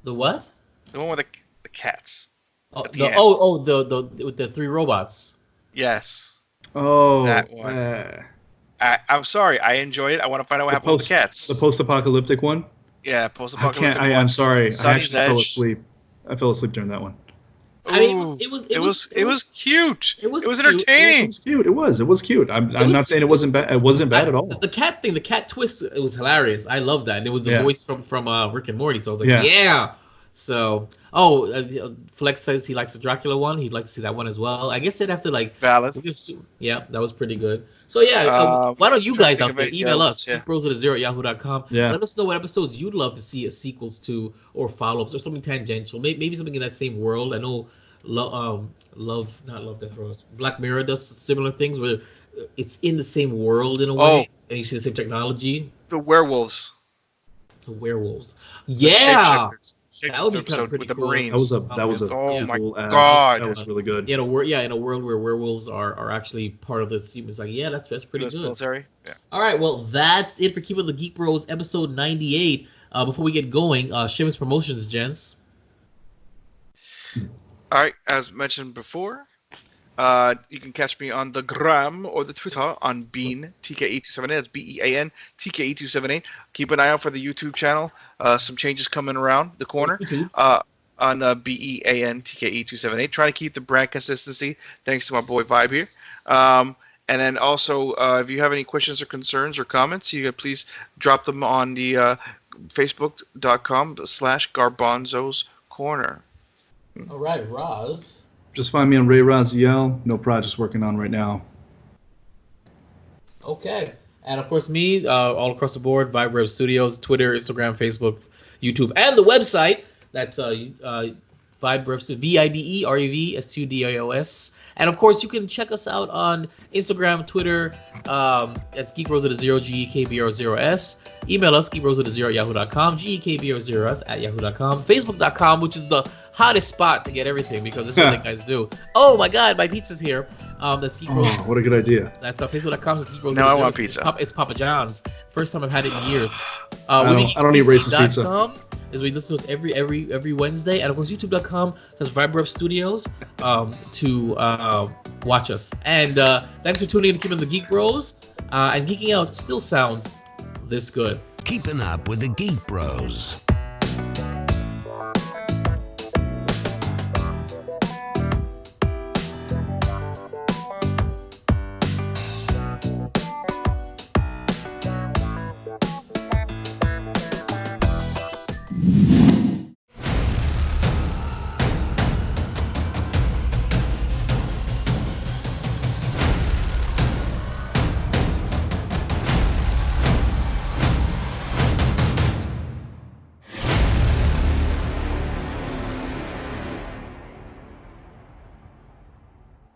The what? The one with the cats. With the 3 robots. Yes. Oh, that one. I'm sorry. I enjoyed it. I want to find out what happened with the cats. The post-apocalyptic one. Yeah, post-apocalyptic. I'm sorry. Sunny's I fell asleep. I fell asleep during that one. I mean, it was cute. It was entertaining. It was cute. I'm not saying it wasn't bad. It wasn't bad at all. The cat thing, the cat twist, it was hilarious. I love that. And it was the voice from Rick and Morty. So I was like, yeah. So, Flex says he likes the Dracula one. He'd like to see that one as well. I guess they'd have to valid. Yeah, that was pretty good. So why don't you guys out there email us, geekbros@0@yahoo.com. Yeah. Let us know what episodes you'd love to see sequels to or follow-ups or something tangential. Maybe something in that same world. I know Black Mirror does similar things where it's in the same world in a way, and you see the same technology. The werewolves. Yeah. That would be kind of pretty cool. Marines. That was oh my god, that was really good. In a world where werewolves are actually part of the team, it's like that's pretty good. Military. Yeah. All right, well that's it for Keeping the Geek Bros episode 98. Before we get going, Shimon's promotions, gents. All right, as mentioned before, you can catch me on the gram or the Twitter on Bean TKE278. That's BEAN TKE278. Keep an eye out for the YouTube channel. Some changes coming around the corner on BEAN TKE278. Trying to keep the brand consistency thanks to my boy Vibe here. And then also, if you have any questions or concerns or comments, you can please drop them on the Facebook.com/Garbanzo's Corner. All right, Roz. Just find me on Ray Raziel. No projects working on right now. Okay. And of course, me, all across the board, Vibe Rev Studios, Twitter, Instagram, Facebook, YouTube, and the website. That's Vibe Rev Studios, VIBEREVSTUDIOS. And of course, you can check us out on Instagram, Twitter. That's GeekBros0, GEKBR0S. Email us, geekbros0@yahoo.com, GEKBR0S@yahoo.com. Facebook.com, which is the hottest spot to get everything because that's what the guys do. Oh my God, my pizza's here. That's Geek Bros. What a good idea. That's Facebook.com. That's Geek Bros. Now I want pizza. It's Papa John's. First time I've had it in years. I don't eat racist pizza. Is we listen to us every Wednesday, and of course YouTube.com. That's Vibe Rev Studios to watch us. And thanks for tuning in to Keeping the Geek Bros. And geeking out still sounds this good. Keeping up with the Geek Bros.